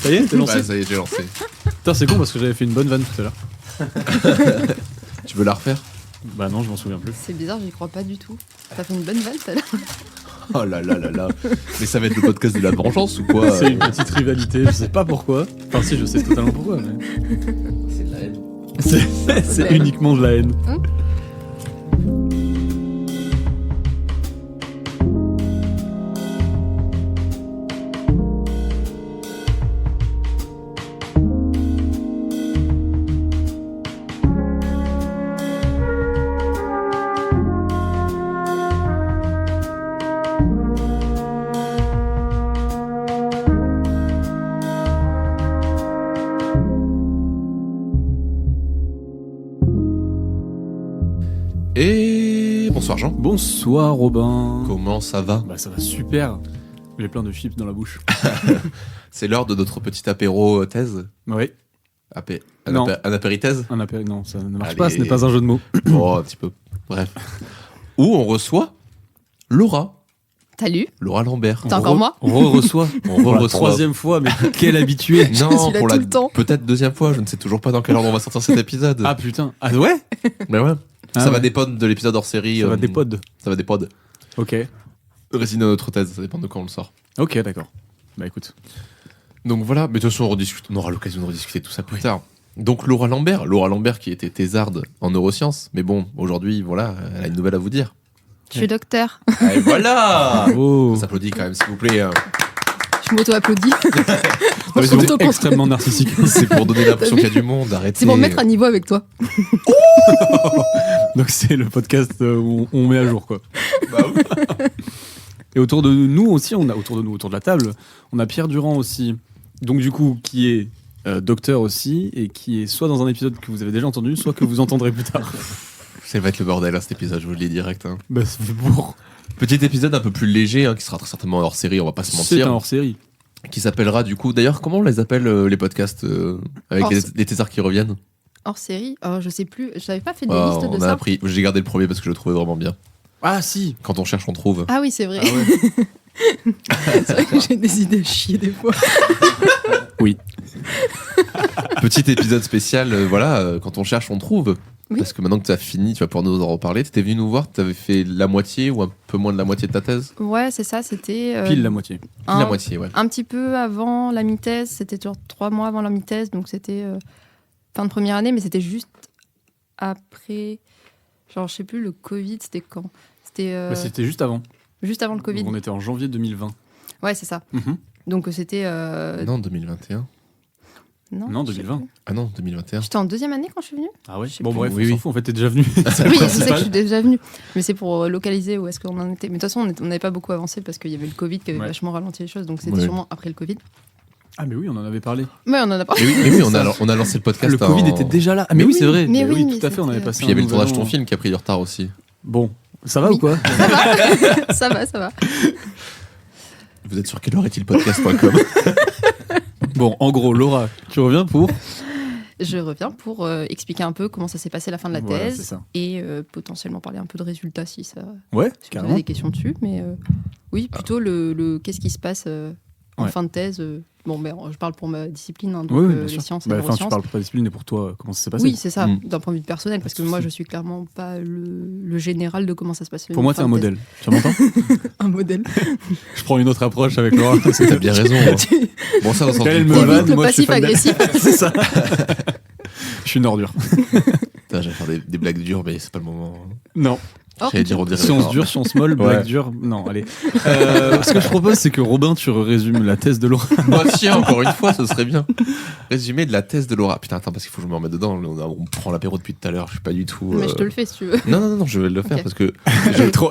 Ça y est, t'es lancé. Ouais, ça y est, j'ai lancé. Putain, c'est con parce que j'avais fait une bonne vanne tout à l'heure. Tu veux la refaire? Bah non, je m'en souviens plus. C'est bizarre, j'y crois pas du tout. T'as fait une bonne vanne tout à l'heure. Oh là là là là. Mais ça va être le podcast de la vengeance ou quoi? C'est une petite rivalité, je sais pas pourquoi. Enfin si, je sais totalement pourquoi, mais... C'est de la haine. C'est uniquement de la haine. Et bonsoir Jean. Bonsoir Robin. Comment ça va? Bah ça va super. J'ai plein de chips dans la bouche. C'est l'heure de notre petit apéro thèse. Oui. Un apérithèse. Non, ça ne marche Allez. pas, ce n'est pas un jeu de mots. Oh, un petit peu. Bref. Où on reçoit Laura. Salut. Laura Lambert. T'as encore moi On reçoit. On Pour la reçoit. troisième fois, mais quel habitué. Non, suis là pour tout la le temps. peut-être deuxième fois. Je ne sais toujours pas dans quel ordre on va sortir cet épisode. Ah putain. Ah ouais. Mais ouais. Ah ça ouais. va dépendre de l'épisode hors série. Ça va des pods. Ça va dépendre. Ok. Résine à notre thèse. Ça dépend de quand on le sort. Ok, d'accord. Bah écoute. Donc voilà. Mais de toute façon, on aura l'occasion de rediscuter tout ça plus tard. Donc Laura Lambert qui était thésarde en neurosciences. Mais bon, aujourd'hui, voilà, elle a une nouvelle à vous dire. Je suis docteur. Et voilà. Oh. On s'applaudit quand même, s'il vous plaît. Je m'auto-applaudis. Ouais, Je suis c'est plutôt contente. extrêmement narcissique. C'est pour donner l'impression T'as qu'il vu y a du monde. Arrêtez. C'est pour me mettre à niveau avec toi. Donc c'est le podcast où on met à jour quoi. Bah oui. Et autour de nous aussi, autour de la table, on a Pierre Durand aussi. Donc du coup, qui est docteur aussi et qui est soit dans un épisode que vous avez déjà entendu, soit que vous entendrez plus tard. Ça va être le bordel, cet épisode, je vous le dis direct. Bah c'est fait pour. Petit épisode un peu plus léger, qui sera très certainement hors série, on va pas se C'est mentir. un hors-série. Qui s'appellera du coup. D'ailleurs, comment on les appelle les podcasts avec les thésards qui reviennent? Hors série, je sais plus. J'avais pas fait des Oh, listes de on a ça. appris. J'ai gardé le premier parce que je le trouvais vraiment bien. Ah si. Quand on cherche, on trouve. Ah oui, c'est vrai. Ah ouais. C'est vrai que j'ai des idées à chier des fois. Oui. Petit épisode spécial, quand on cherche, on trouve. Oui. Parce que maintenant que tu as fini, tu vas pouvoir nous en reparler. Tu étais venu nous voir, tu avais fait la moitié ou un peu moins de la moitié de ta thèse? Ouais, c'est ça. C'était Pile la moitié. Pile la moitié, ouais. un petit peu avant la mi-thèse. C'était genre 3 mois avant la mi-thèse. Donc c'était fin de première année, mais c'était juste après. Genre, je sais plus, le Covid, c'était quand? C'était Bah, c'était juste avant. juste avant le Covid. Donc, on était en janvier 2020. Ouais, c'est ça. Mhm. Donc c'était. Non, 2021. Non, je sais 2020. plus. Ah non, 2021. J'étais en deuxième année quand je suis venue. Ah ouais. Je sais Bon plus. bref, Oui, on s'en oui. fout. En fait, t'es déjà venu. C'est le Oui, je sais que principal. je suis déjà venue. Mais c'est pour localiser où est-ce qu'on en était. Mais de toute façon, on n'avait pas beaucoup avancé parce qu'il y avait le Covid qui avait Ouais. vachement ralenti les choses. Donc c'était Ouais. sûrement après le Covid. Ah mais oui, on en avait parlé. Ouais, on en a parlé. Mais oui, on a lancé le podcast. Le Covid était déjà là. Ah mais oui, c'est vrai. Mais oui, tout à mais fait, on avait c'était- passé. Puis il y avait un le tournage de nouvel ton an. film qui a pris du retard aussi. Bon, ça va Oui. ou quoi? Ça va, ça va. Vous êtes sur quelleheure-est-il-podcast.com. Bon, en gros, Laura, tu reviens pour. Je reviens pour expliquer un peu comment ça s'est passé la fin de la Voilà, thèse c'est ça. et potentiellement parler un peu de résultats si ça. Ouais, Si vous avez carrément. des questions dessus, mais oui, plutôt le qu'est-ce qui se passe en Ouais. fin de thèse. Bon, mais je parle pour ma discipline, hein, donc Oui, oui, bien les sûr. sciences et Bah, les enfin, tu neurosciences. parles pour ta discipline et pour toi, comment ça s'est passé? Oui, c'est ça, Mm. d'un point de vue personnel, parce que moi, je suis clairement pas le général de comment ça se passe. Pour moi, t'es un modèle. Tu m'entends? Un modèle. Je prends une autre approche avec Laura. T'as bien raison. Hein. Bon, ça, on s'en Elle fout. me T'évites vanne, le moi, je suis fan d'elle. passif-agressif. C'est ça. Je suis une ordure. Putain, j'allais faire des blagues dures, mais c'est pas le moment. Non. Oh, J'allais dire on dirait Science pas. dure, science molle, Ouais. blague dure. Non, allez. Ce que je propose, c'est que Robin, tu résumes la thèse de Laura. Bah tiens, encore une fois, ce serait bien. Résumé de la thèse de Laura. Putain, attends, parce qu'il faut que je me remette dedans. On prend l'apéro depuis tout à l'heure. Je suis pas du tout. Mais je te le fais si tu veux. Non, je vais le faire Ok. parce que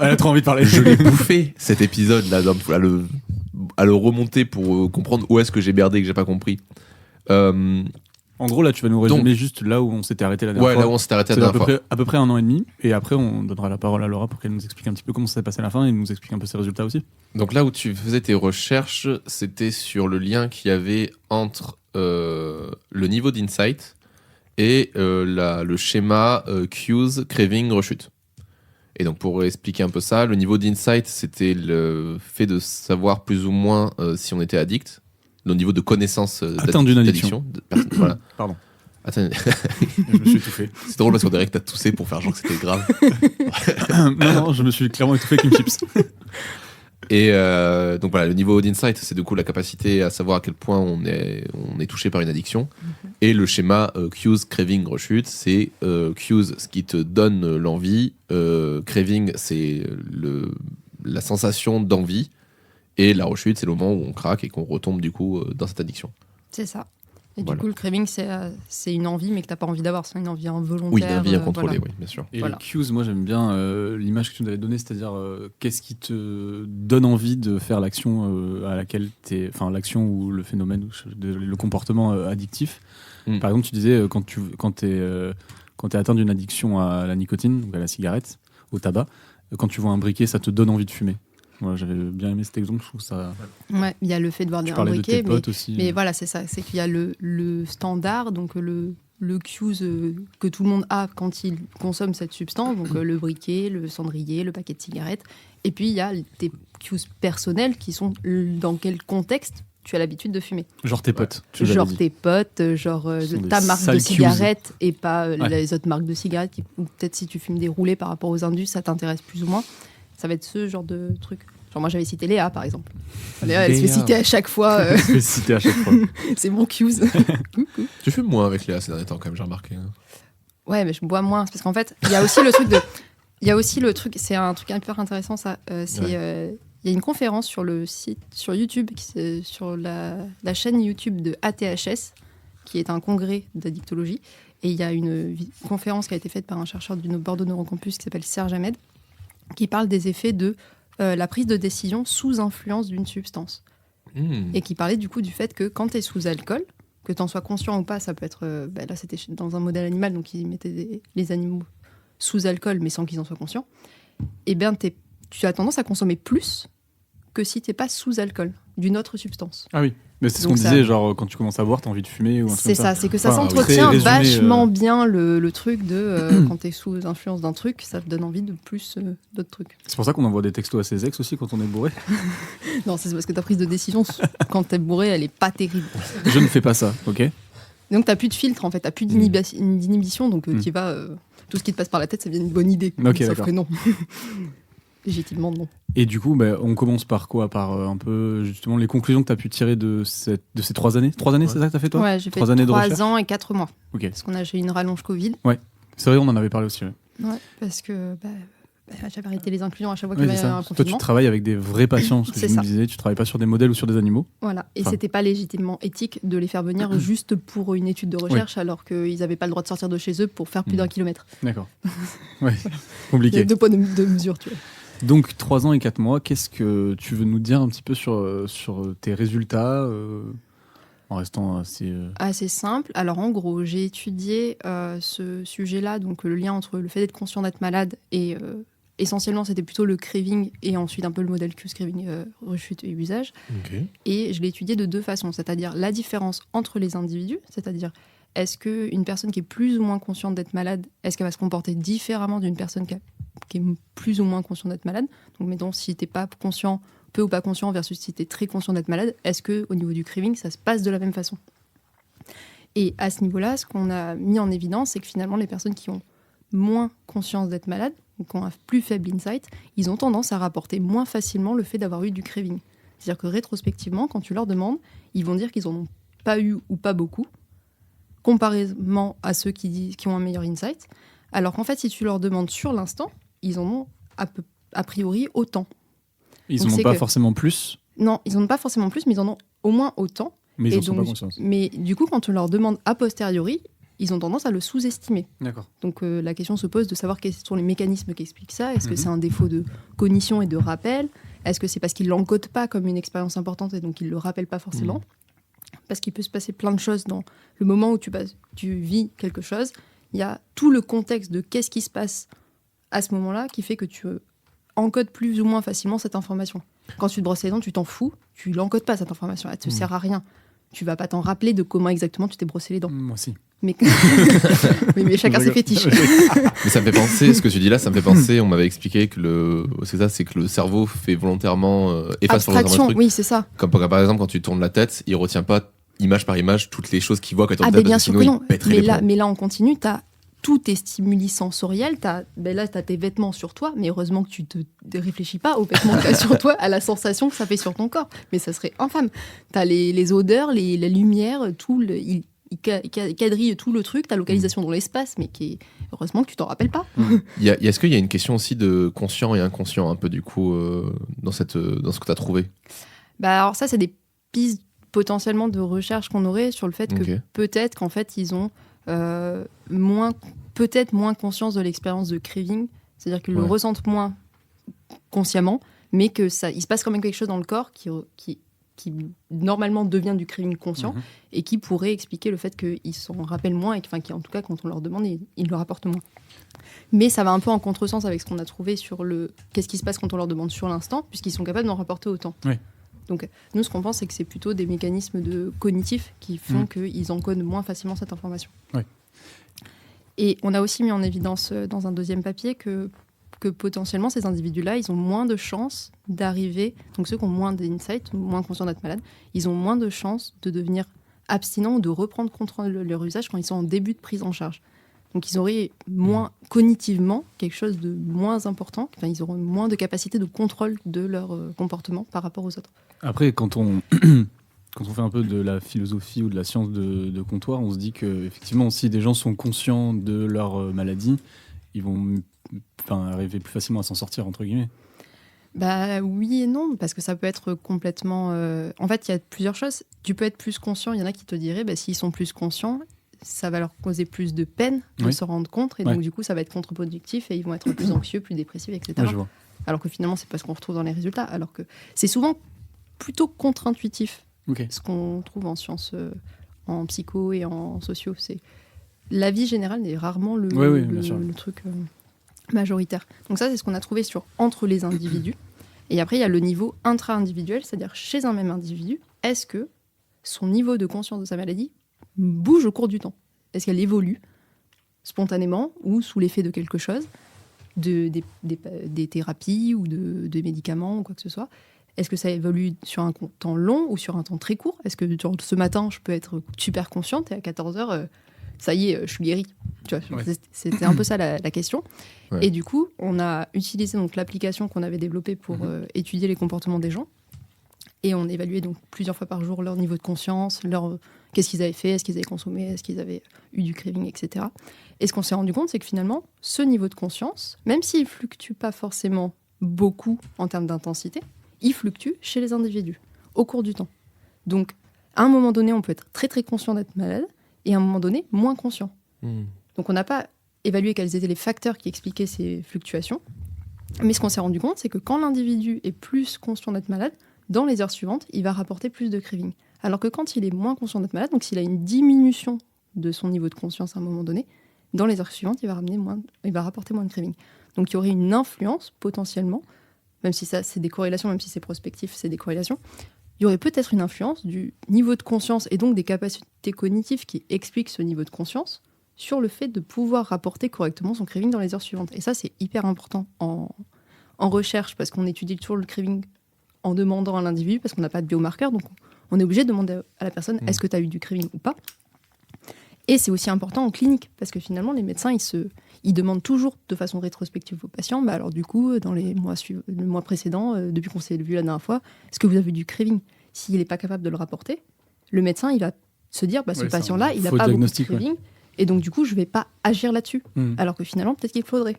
Elle a trop envie de parler. je l'ai bouffé cet épisode-là à le remonter pour comprendre où est-ce que j'ai merdé et que j'ai pas compris. En gros, là, tu vas nous résumer juste là où on s'était arrêté la dernière Ouais, fois. là où on s'était arrêté C'est la à peu, dernière fois. près, à peu près 1 an et demi. Et après, on donnera la parole à Laura pour qu'elle nous explique un petit peu comment ça s'est passé à la fin et nous explique un peu ses résultats aussi. Donc là où tu faisais tes recherches, c'était sur le lien qu'il y avait entre le niveau d'insight et le schéma cues, craving, rechute. Et donc pour expliquer un peu ça, le niveau d'insight, c'était le fait de savoir plus ou moins si on était addict. le niveau de connaissance Atteint d'une addiction. Voilà. Pardon. Attends, Je me suis étouffé. c'est drôle parce qu'on dirait que t'as toussé pour faire genre que c'était grave. non, je me suis clairement étouffé avec une chips. Et donc voilà, le niveau d'insight, c'est du coup la capacité à savoir à quel point on est touché par une addiction. Et le schéma cues, craving, rechute, c'est cues, ce qui te donne l'envie. Craving, c'est la sensation d'envie. Et la rechute, c'est le moment où on craque et qu'on retombe du coup dans cette addiction. C'est ça. Et Voilà. du coup, le craving, c'est une envie, mais que tu n'as pas envie d'avoir. C'est une envie involontaire. Oui, l'envie incontrôlée, voilà. oui, bien sûr. Et Voilà. les cues, moi j'aime bien l'image que tu nous avais donnée, c'est-à-dire qu'est-ce qui te donne envie de faire l'action à laquelle l'action ou le phénomène, le comportement addictif. Par exemple, tu disais quand t'es atteint d'une addiction à la nicotine, donc à la cigarette, au tabac, quand tu vois un briquet, ça te donne envie de fumer. Voilà, j'avais bien aimé cet exemple, je trouve ça. Ouais, il y a le fait de voir Tu un parlais de briquet, tes potes aussi. mais voilà, c'est ça. C'est qu'il y a le standard, donc le cues que tout le monde a quand il consomme cette substance, donc le briquet, le cendrier, le paquet de cigarettes. Et puis il y a tes cues personnels qui sont dans quel contexte tu as l'habitude de fumer. Genre tes potes. tu nous Genre avais dit. tes potes, genre Ce sont des ta marque de sales cues. cigarettes et pas Ouais. les autres marques de cigarettes. Ou peut-être si tu fumes des roulés par rapport aux indus, ça t'intéresse plus ou moins. Ça va être ce genre de truc. Genre moi j'avais cité Léa par exemple. Léa, elle se fait Léa. citer à chaque fois. Je vais citer à chaque fois. C'est mon cues. Tu fumes moins avec Léa ces derniers temps, quand même, j'ai remarqué. Hein. Ouais, mais je bois moins. C'est parce qu'en fait, il y a aussi le truc de. Il y a aussi le truc, c'est un truc hyper intéressant ça. Il y a une conférence sur le site, sur YouTube, sur la chaîne YouTube de ATHS, qui est un congrès d'addictologie. Et il y a une conférence qui a été faite par un chercheur du Bordeaux Neurocampus qui s'appelle Serge Ahmed, qui parle des effets de la prise de décision sous influence d'une substance. Et qui parlait du coup du fait que quand tu es sous alcool, que tu en sois conscient ou pas, ça peut être... là, c'était dans un modèle animal, donc ils mettaient les animaux sous alcool, mais sans qu'ils en soient conscients. Et bien, tu as tendance à consommer plus que si tu n'es pas sous alcool, d'une autre substance. Ah oui, mais c'est ce Donc qu'on ça- disait, genre quand tu commences à boire, t'as envie de fumer ou un truc C'est comme ça. ça, c'est que ça Enfin, s'entretient très résumé, vachement bien le truc de quand tu es sous influence d'un truc, ça te donne envie de plus d'autres trucs. C'est pour ça qu'on envoie des textos à ses ex aussi quand on est bourré. Non, c'est parce que ta prise de décision, quand tu es bourré, elle est pas terrible. Je ne fais pas ça, ok? Donc t'as plus de filtre en fait, t'as plus d'inhibition, donc tu vas tout ce qui te passe par la tête, ça devient une bonne idée. Ok, Sauf d'accord. que non. Légitimement non. Et du coup, on commence par quoi? Par un peu justement les conclusions que tu as pu tirer de ces 3 années. 3 années, c'est ça que tu as fait toi? Ouais, j'ai fait 3 années de recherche. 3 ans et 4 mois. Ok. Parce qu'on a j'ai eu une rallonge Covid. C'est vrai, on en avait parlé aussi. Ouais. Ouais, parce que j'avais arrêté les inclusions à chaque fois Ouais, qu'il y c'est avait ça. un Toi, tu confinement. travailles avec des vrais patients, ce que C'est je me ça. disais. Tu travailles pas sur des modèles ou sur des animaux. Voilà. Et Enfin. c'était pas légitimement éthique de les faire venir juste pour une étude de recherche alors qu'ils n'avaient pas le droit de sortir de chez eux pour faire plus d'1 kilomètre. D'accord. Ouais, Il y a compliqué. 2 poids de mesure, tu vois. Donc 3 ans et 4 mois, qu'est-ce que tu veux nous dire un petit peu sur tes résultats en restant assez... Assez simple. Alors en gros, j'ai étudié ce sujet-là, donc le lien entre le fait d'être conscient d'être malade et essentiellement c'était plutôt le craving et ensuite un peu le modèle cues craving, rechute et usage. Et je l'ai étudié de 2 façons, c'est-à-dire la différence entre les individus, c'est-à-dire est-ce qu'une personne qui est plus ou moins consciente d'être malade, est-ce qu'elle va se comporter différemment d'une personne qui est plus ou moins consciente d'être malade. Donc mettons, si t'es pas conscient, peu ou pas conscient, versus si t'es très conscient d'être malade, est-ce qu'au niveau du craving, ça se passe de la même façon? Et à ce niveau-là, ce qu'on a mis en évidence, c'est que finalement, les personnes qui ont moins conscience d'être malades, ou qui ont un plus faible insight, ils ont tendance à rapporter moins facilement le fait d'avoir eu du craving. C'est-à-dire que rétrospectivement, quand tu leur demandes, ils vont dire qu'ils en ont pas eu ou pas beaucoup, comparément à ceux qui ont un meilleur insight, alors qu'en fait, si tu leur demandes sur l'instant, ils en ont a priori autant. Ils Donc en ont c'est pas que- forcément plus, Non, ils en ont pas forcément plus, mais ils en ont au moins autant. mais ils Et en sont donc, pas conscients. mais du coup, quand on leur demande a posteriori, ils ont tendance à le sous-estimer. D'accord. Donc la question se pose de savoir quels sont les mécanismes qui expliquent ça. Est-ce que Mhm. c'est un défaut de cognition et de rappel? Est-ce que c'est parce qu'ils ne l'encodent pas comme une expérience importante et donc ils ne le rappellent pas forcément? Parce qu'il peut se passer plein de choses dans le moment où tu vis quelque chose. Il y a tout le contexte de qu'est-ce qui se passe à ce moment-là qui fait que tu encodes plus ou moins facilement cette information. Quand tu te brosses les dents, tu t'en fous, tu l'encodes pas cette information, elle te sert à rien. Tu vas pas t'en rappeler de comment exactement tu t'es brossé les dents. Moi aussi. Mais, oui, mais chacun ses fétiches. Mais ça me fait penser, ce que tu dis là, ça me fait penser, on m'avait expliqué que c'est que le cerveau fait volontairement, efface volontairement Abstraction, le truc. oui, c'est ça. Comme par exemple, quand tu tournes la tête, il retient pas image par image toutes les choses qu'il voit quand il tourne Ah, la ben tête, bien parce sûr que que sinon non. il pèterait les plombs. Mais là, on continue, t'as tous tes stimuli sensoriels, là, t'as tes vêtements sur toi, mais heureusement que tu te réfléchis pas aux vêtements que t'as sur toi, à la sensation que ça fait sur ton corps. Mais ça serait infâme. T'as les odeurs, la lumière, il quadrille tout le truc, ta localisation dans l'espace, mais heureusement que tu t'en rappelles pas. Est-ce qu'il y a une question aussi de conscient et inconscient, un peu du coup, dans ce que tu as trouvé? Bah, alors ça, c'est des pistes potentiellement de recherche qu'on aurait sur le fait que peut-être qu'en fait, ils ont peut-être moins conscience de l'expérience de craving, c'est-à-dire qu'ils le ressentent moins consciemment, mais que il se passe quand même quelque chose dans le corps qui normalement devient du craving conscient et qui pourrait expliquer le fait qu'ils s'en rappellent moins et qui en tout cas quand on leur demande ils le rapportent moins. Mais ça va un peu en contresens avec ce qu'on a trouvé sur qu'est-ce qui se passe quand on leur demande sur l'instant, puisqu'ils sont capables d'en rapporter autant. Oui. Donc nous, ce qu'on pense, c'est que c'est plutôt des mécanismes cognitifs qui font qu'ils encodent moins facilement cette information. Oui. Et on a aussi mis en évidence dans un deuxième papier que potentiellement, ces individus-là, ils ont moins de chances d'arriver, donc ceux qui ont moins d'insight, moins conscients d'être malades, ils ont moins de chances de devenir abstinents ou de reprendre contrôle de leur usage quand ils sont en début de prise en charge. Donc ils auraient moins, cognitivement, quelque chose de moins important, ils auront moins de capacité de contrôle de leur comportement par rapport aux autres. Après, quand on fait un peu de la philosophie ou de la science de comptoir, on se dit que effectivement, si des gens sont conscients de leur maladie, ils vont arriver plus facilement à s'en sortir, entre guillemets. Bah oui et non, parce que ça peut être complètement... En fait, il y a plusieurs choses. Tu peux être plus conscient, il y en a qui te diraient, s'ils sont plus conscients, ça va leur causer plus de peine de se rendre compte, et donc du coup, ça va être contre-productif, et ils vont être plus anxieux, plus dépressifs, etc. Ouais, je vois. Alors que finalement, c'est pas ce qu'on retrouve dans les résultats, alors que c'est souvent plutôt contre-intuitif. Ce qu'on trouve en sciences, en psycho et en sociaux, c'est la vie générale n'est rarement le truc majoritaire. Donc ça, c'est ce qu'on a trouvé entre les individus. Et après, il y a le niveau intra-individuel, c'est-à-dire chez un même individu, est-ce que son niveau de conscience de sa maladie bouge au cours du temps? Est-ce qu'elle évolue spontanément ou sous l'effet de quelque chose, des thérapies ou de médicaments ou quoi que ce soit? Est-ce que ça évolue sur un temps long ou sur un temps très court? Est-ce que ce matin, je peux être super consciente et à 14h, ça y est, je suis guérie? Tu vois, c'était un peu ça la question. Ouais. Et du coup, on a utilisé donc, l'application qu'on avait développée pour étudier les comportements des gens. Et on évaluait donc plusieurs fois par jour leur niveau de conscience, qu'est-ce qu'ils avaient fait, est-ce qu'ils avaient consommé, est-ce qu'ils avaient eu du craving, etc. Et ce qu'on s'est rendu compte, c'est que finalement, ce niveau de conscience, même s'il ne fluctue pas forcément beaucoup en termes d'intensité, il fluctue chez les individus au cours du temps. Donc, à un moment donné, on peut être très très conscient d'être malade et à un moment donné, moins conscient. Donc, on n'a pas évalué quels étaient les facteurs qui expliquaient ces fluctuations. Mais ce qu'on s'est rendu compte, c'est que quand l'individu est plus conscient d'être malade, dans les heures suivantes, il va rapporter plus de craving. Alors que quand il est moins conscient d'être malade, donc s'il a une diminution de son niveau de conscience à un moment donné, dans les heures suivantes, il va rapporter moins de craving. Donc il y aurait une influence potentiellement, même si ça c'est des corrélations, même si c'est prospectif, c'est des corrélations, il y aurait peut-être une influence du niveau de conscience et donc des capacités cognitives qui expliquent ce niveau de conscience sur le fait de pouvoir rapporter correctement son craving dans les heures suivantes. Et ça, c'est hyper important en recherche, parce qu'on étudie toujours le craving en demandant à l'individu, parce qu'on n'a pas de biomarqueur, donc on est obligé de demander à la personne est-ce que tu as eu du craving ou pas. Et c'est aussi important en clinique, parce que finalement, les médecins, ils demandent toujours de façon rétrospective aux patients, alors du coup, dans le mois précédent, depuis qu'on s'est vu la dernière fois, est-ce que vous avez eu du craving? S'il n'est pas capable de le rapporter, le médecin, il va se dire, ce patient-là, il n'a pas beaucoup de craving, et donc du coup, je ne vais pas agir là-dessus. Alors que finalement, peut-être qu'il faudrait.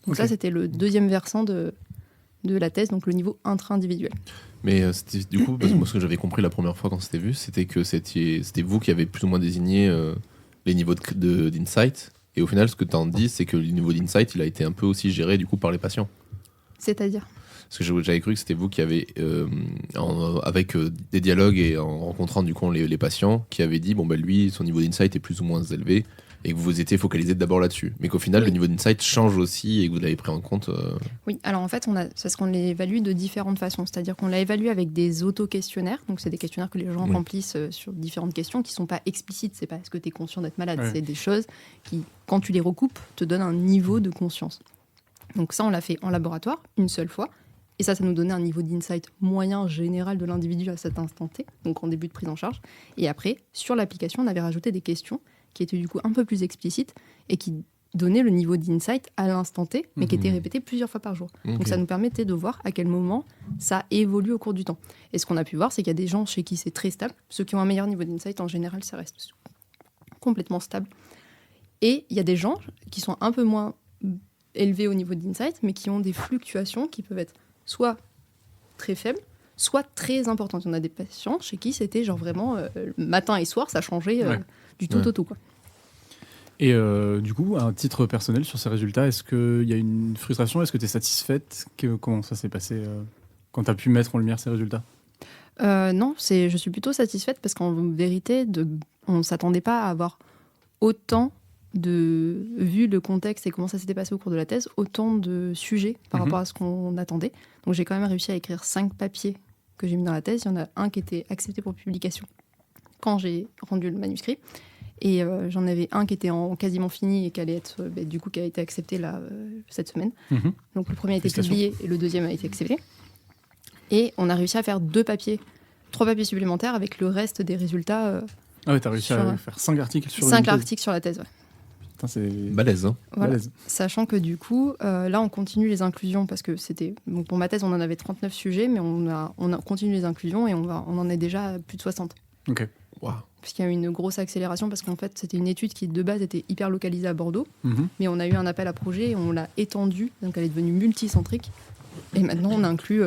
Donc ça, c'était le deuxième versant de la thèse, donc le niveau intra-individuel. Mais c'était, du coup, parce que moi, ce que j'avais compris la première fois quand c'était vu, c'était que c'était vous qui avez plus ou moins désigné les niveaux d'insight. Et au final, ce que tu en dis, c'est que le niveau d'insight, il a été un peu aussi géré du coup par les patients. C'est-à-dire ? Parce que j'avais cru que c'était vous qui avez, avec des dialogues et en rencontrant du coup les patients, qui avez dit, lui, son niveau d'insight est plus ou moins élevé, et que vous vous étiez focalisé d'abord là-dessus. Mais qu'au final, le niveau d'insight change aussi et que vous l'avez pris en compte. Oui, alors en fait, c'est parce qu'on l'évalue de différentes façons. C'est-à-dire qu'on l'a évalué avec des auto-questionnaires. Donc, c'est des questionnaires que les gens remplissent sur différentes questions qui ne sont pas explicites. C'est pas est-ce que tu es conscient d'être malade. C'est des choses qui, quand tu les recoupes, te donnent un niveau de conscience. Donc ça, on l'a fait en laboratoire une seule fois. Et ça nous donnait un niveau d'insight moyen général de l'individu à cet instant T, donc en début de prise en charge. Et après, sur l'application, on avait rajouté des questions qui étaient du coup un peu plus explicites et qui donnaient le niveau d'insight à l'instant T, mais qui étaient répétées plusieurs fois par jour. Donc ça nous permettait de voir à quel moment ça évolue au cours du temps. Et ce qu'on a pu voir, c'est qu'il y a des gens chez qui c'est très stable. Ceux qui ont un meilleur niveau d'insight, en général, ça reste complètement stable. Et il y a des gens qui sont un peu moins élevés au niveau d'insight, mais qui ont des fluctuations qui peuvent être soit très faible, soit très importante. Il y en a des patients chez qui c'était genre vraiment matin et soir, ça changeait du tout au tout, quoi. Et du coup, à un titre personnel sur ces résultats, est-ce qu'il y a une frustration ? Est-ce que tu es satisfaite ? Comment ça s'est passé quand tu as pu mettre en lumière ces résultats ? Non, je suis plutôt satisfaite parce qu'en vérité, on ne s'attendait pas à avoir autant vu le contexte et comment ça s'était passé au cours de la thèse, autant de sujets par rapport à ce qu'on attendait. Donc j'ai quand même réussi à écrire 5 papiers que j'ai mis dans la thèse. Il y en a un qui était accepté pour publication quand j'ai rendu le manuscrit. Et j'en avais un qui était quasiment fini et qui allait être, qui a été accepté là, cette semaine. Donc le premier a été publié et le deuxième a été accepté. Et on a réussi à faire 3 papiers supplémentaires avec le reste des résultats. Ah ouais, t'as réussi à faire 5 articles sur 5 articles sur la thèse, ouais. Putain, c'est balèze, hein. Voilà. Balèze. Sachant que du coup, là, on continue les inclusions parce que pour ma thèse, on en avait 39 sujets, mais on continue les inclusions et on en est déjà à plus de 60. Ok. Wow. Puisqu'il y a eu une grosse accélération parce qu'en fait, c'était une étude qui de base était hyper localisée à Bordeaux, mais on a eu un appel à projet et on l'a étendue, donc elle est devenue multicentrique. Et maintenant, on inclut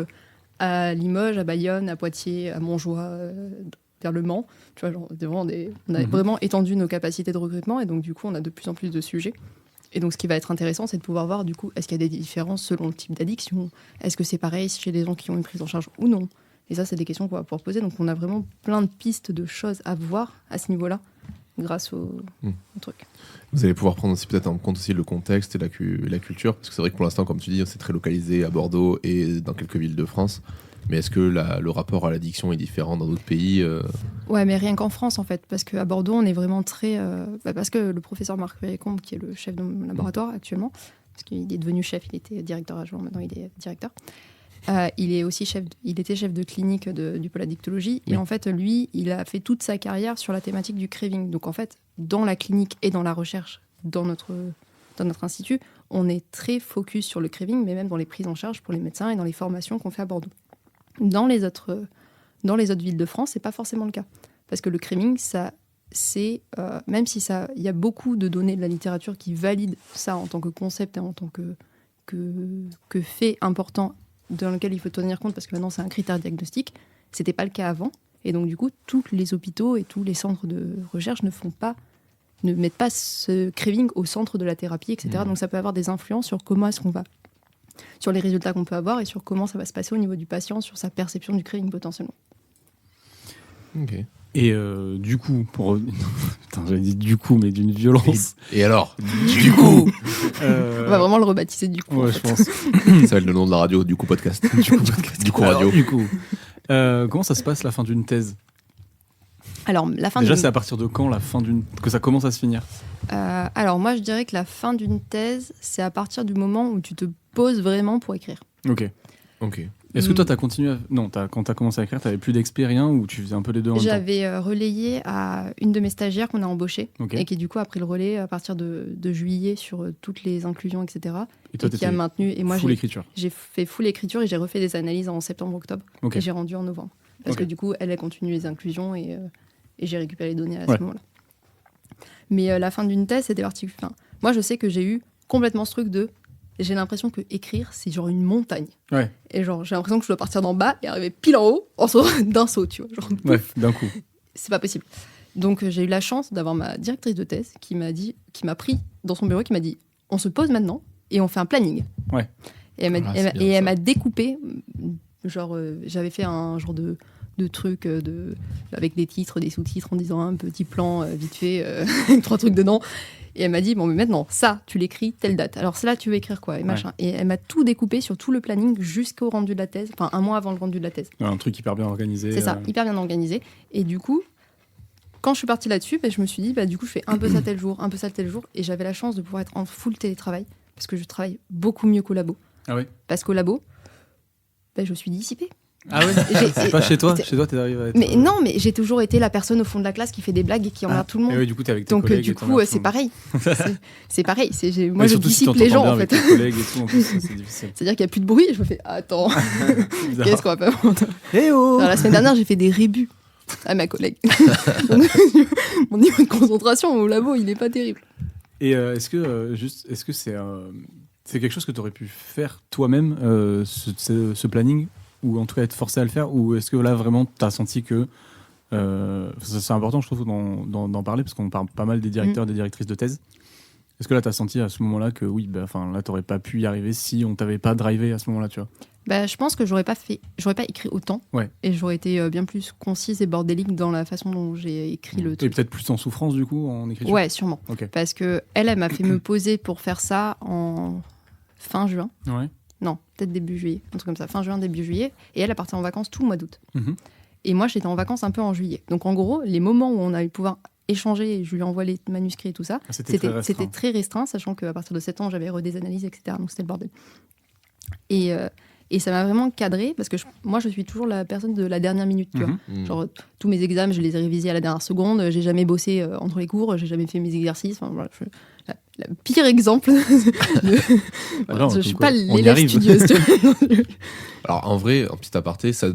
à Limoges, à Bayonne, à Poitiers, à Montjoie, vers le Mans. Tu vois, on a vraiment étendu nos capacités de recrutement et donc du coup, on a de plus en plus de sujets. Et donc, ce qui va être intéressant, c'est de pouvoir voir du coup, est-ce qu'il y a des différences selon le type d'addiction ? Est-ce que c'est pareil chez les gens qui ont une prise en charge ou non ? Et ça, c'est des questions qu'on va pouvoir poser. Donc, on a vraiment plein de pistes de choses à voir à ce niveau-là, grâce au truc. Vous allez pouvoir prendre aussi peut-être en compte aussi le contexte et la culture, parce que c'est vrai que pour l'instant, comme tu dis, c'est très localisé à Bordeaux et dans quelques villes de France. Mais est-ce que le rapport à l'addiction est différent dans d'autres pays Ouais, mais rien qu'en France, en fait. Parce qu'à Bordeaux, on est vraiment très... parce que le professeur Marc Vérécombe, qui est le chef de mon laboratoire actuellement, parce qu'il est devenu chef, il était directeur adjoint, maintenant il est directeur. Il était chef de clinique du pôle addictologie. Et en fait, lui, il a fait toute sa carrière sur la thématique du craving. Donc en fait, dans la clinique et dans la recherche, dans notre institut, on est très focus sur le craving, mais même dans les prises en charge pour les médecins et dans les formations qu'on fait à Bordeaux. Dans les autres villes de France, c'est pas forcément le cas. Parce que le craving, ça, c'est, même si il y a beaucoup de données de la littérature qui valident ça en tant que concept et en tant que fait important dans lequel il faut tenir compte, parce que maintenant c'est un critère diagnostique, c'était pas le cas avant. Et donc du coup, tous les hôpitaux et tous les centres de recherche ne mettent pas ce craving au centre de la thérapie, etc. Donc ça peut avoir des influences sur comment est-ce qu'on va, sur les résultats qu'on peut avoir et sur comment ça va se passer au niveau du patient, sur sa perception du craving potentiellement. Ok. Et du coup, putain, j'avais dit du coup, mais d'une violence. Et alors du coup On va vraiment le rebaptiser du coup. Ouais, je pense. Ça va être le nom de la radio, du coup podcast. Du coup radio. Alors, du coup, comment ça se passe la fin d'une thèse ? Alors, la fin Déjà, c'est à partir de quand que ça commence à se finir ? Alors, moi, je dirais que la fin d'une thèse, c'est à partir du moment où tu te poses vraiment pour écrire. Ok. Est-ce que toi, t'as continué quand t'as commencé à écrire, t'avais plus d'expérience ou tu faisais un peu les deux en même temps ? J'avais relayé à une de mes stagiaires qu'on a embauchée et qui, du coup, a pris le relais à partir de juillet sur toutes les inclusions, etc. Et toi, qui a maintenu. Et moi, full écriture. J'ai fait full écriture et j'ai refait des analyses en septembre-octobre. Et j'ai rendu en novembre. Parce que du coup, elle a continué les inclusions et j'ai récupéré les données à ce moment-là. Mais la fin d'une thèse, c'était particulier. Moi, je sais que j'ai eu complètement ce truc de... J'ai l'impression que écrire, c'est genre une montagne. Ouais. Et genre, j'ai l'impression que je dois partir d'en bas et arriver pile en haut d'un saut, tu vois. Genre, d'un coup. C'est pas possible. Donc, j'ai eu la chance d'avoir ma directrice de thèse qui m'a pris dans son bureau, qui m'a dit, on se pose maintenant et on fait un planning. Ouais. Et elle Ah, c'est bien, elle ça. m'a découpé. Genre, j'avais fait un genre de truc avec des titres, des sous-titres en disant un petit plan vite fait, avec 3 trucs dedans. Et elle m'a dit, bon, mais maintenant, ça, tu l'écris telle date. Alors, cela, tu veux écrire quoi et machin. Et elle m'a tout découpé sur tout le planning jusqu'au rendu de la thèse, enfin, un mois avant le rendu de la thèse. Un truc hyper bien organisé. C'est ça, hyper bien organisé. Et du coup, quand je suis partie là-dessus, je me suis dit, du coup, je fais un peu ça tel jour, un peu ça tel jour. Et j'avais la chance de pouvoir être en full télétravail, parce que je travaille beaucoup mieux qu'au labo. Ah ouais. Parce qu'au labo, je suis dissipée. Ah ouais. C'est pas chez toi. Chez toi, t'es arrivé à être. Mais non, mais j'ai toujours été la personne au fond de la classe qui fait des blagues et qui emmerde tout le monde. Et ouais, du coup, t'es avec tes Donc collègues. du et coup, c'est pareil. C'est pareil. Moi, je dissipe les gens en fait. Avec tes collègues et tout, en plus, c'est difficile. C'est-à-dire qu'il n'y a plus de bruit et je me fais attends, Bizarre. qu'est-ce qu'on va pas faire? Eh oh. Alors, la semaine dernière, j'ai fait des rébus à ma collègue. Mon niveau de concentration au labo, il est pas terrible. Et est-ce que c'est quelque chose que tu aurais pu faire toi-même, ce planning, ou en tout cas être forcé à le faire, ou est-ce que là vraiment tu as senti que c'est important, je trouve, d'en parler, parce qu'on parle pas mal des directeurs, des directrices de thèse. Est-ce que là tu as senti à ce moment-là que oui, là t'aurais pas pu y arriver si on t'avait pas drivé à ce moment-là, tu vois? Je pense que j'aurais pas écrit autant, et j'aurais été bien plus concise et bordélique dans la façon dont j'ai écrit le truc. Et peut-être plus en souffrance du coup en écriture. Ouais, sûrement. Okay. Parce que elle m'a fait me poser pour faire ça en fin juin. Ouais. Non, peut-être début juillet, un truc comme ça, fin juin, début juillet. Et elle a parti en vacances tout le mois d'août. Mm-hmm. Et moi, j'étais en vacances un peu en juillet. Donc en gros, les moments où on a eu pouvoir échanger, et je lui envoie les manuscrits et tout ça, c'était très restreint, sachant qu'à partir de 7 ans, j'avais des analyses, etc. Donc c'était le bordel. Et ça m'a vraiment cadré, parce que moi, je suis toujours la personne de la dernière minute, tu vois. Genre, tous mes examens, je les ai révisés à la dernière seconde, j'ai jamais bossé entre les cours, j'ai jamais fait mes exercices. Enfin, voilà, le pire exemple. Je suis pas l'élève studieuse. Alors, en vrai, en petit aparté, ce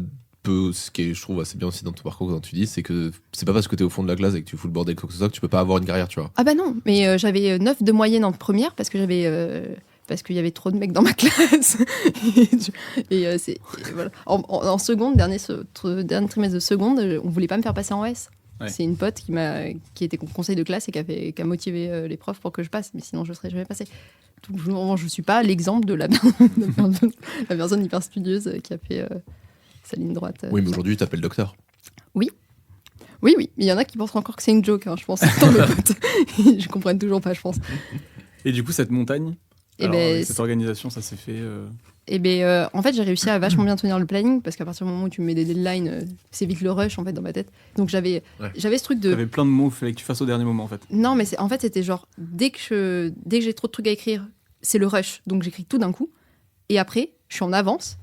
qui est, je trouve, assez bien aussi dans ton parcours quand tu dis, c'est que c'est pas parce que t'es au fond de la classe et que tu fous le bordel quoi que ce soit que tu peux pas avoir une carrière, tu vois. Ah bah non, mais j'avais 9 de moyenne en première parce que parce qu'il y avait trop de mecs dans ma classe. Voilà. En seconde, dernier trimestre de seconde, on voulait pas me faire passer en S. Ouais. C'est une pote qui était conseil de classe et qui a motivé les profs pour que je passe, mais sinon je serais jamais passée. Donc je suis pas l'exemple de la personne hyper studieuse qui a fait sa ligne droite. Oui, mais aujourd'hui, tu t'appelles docteur. Oui. Oui, mais il y en a qui pensent encore que c'est une joke, je pense. Tant mes potes. Je comprends toujours pas, je pense. Et du coup, cette montagne, cette organisation, ça s'est fait... en fait, j'ai réussi à vachement bien tenir le planning, parce qu'à partir du moment où tu me mets des deadlines, c'est vite le rush, en fait, dans ma tête. Donc j'avais ce truc de... T'avais plein de mots, il fallait que tu fasses au dernier moment, en fait. Non, mais en fait, c'était genre, dès que j'ai trop de trucs à écrire, c'est le rush. Donc j'écris tout d'un coup. Et après, je suis en avance.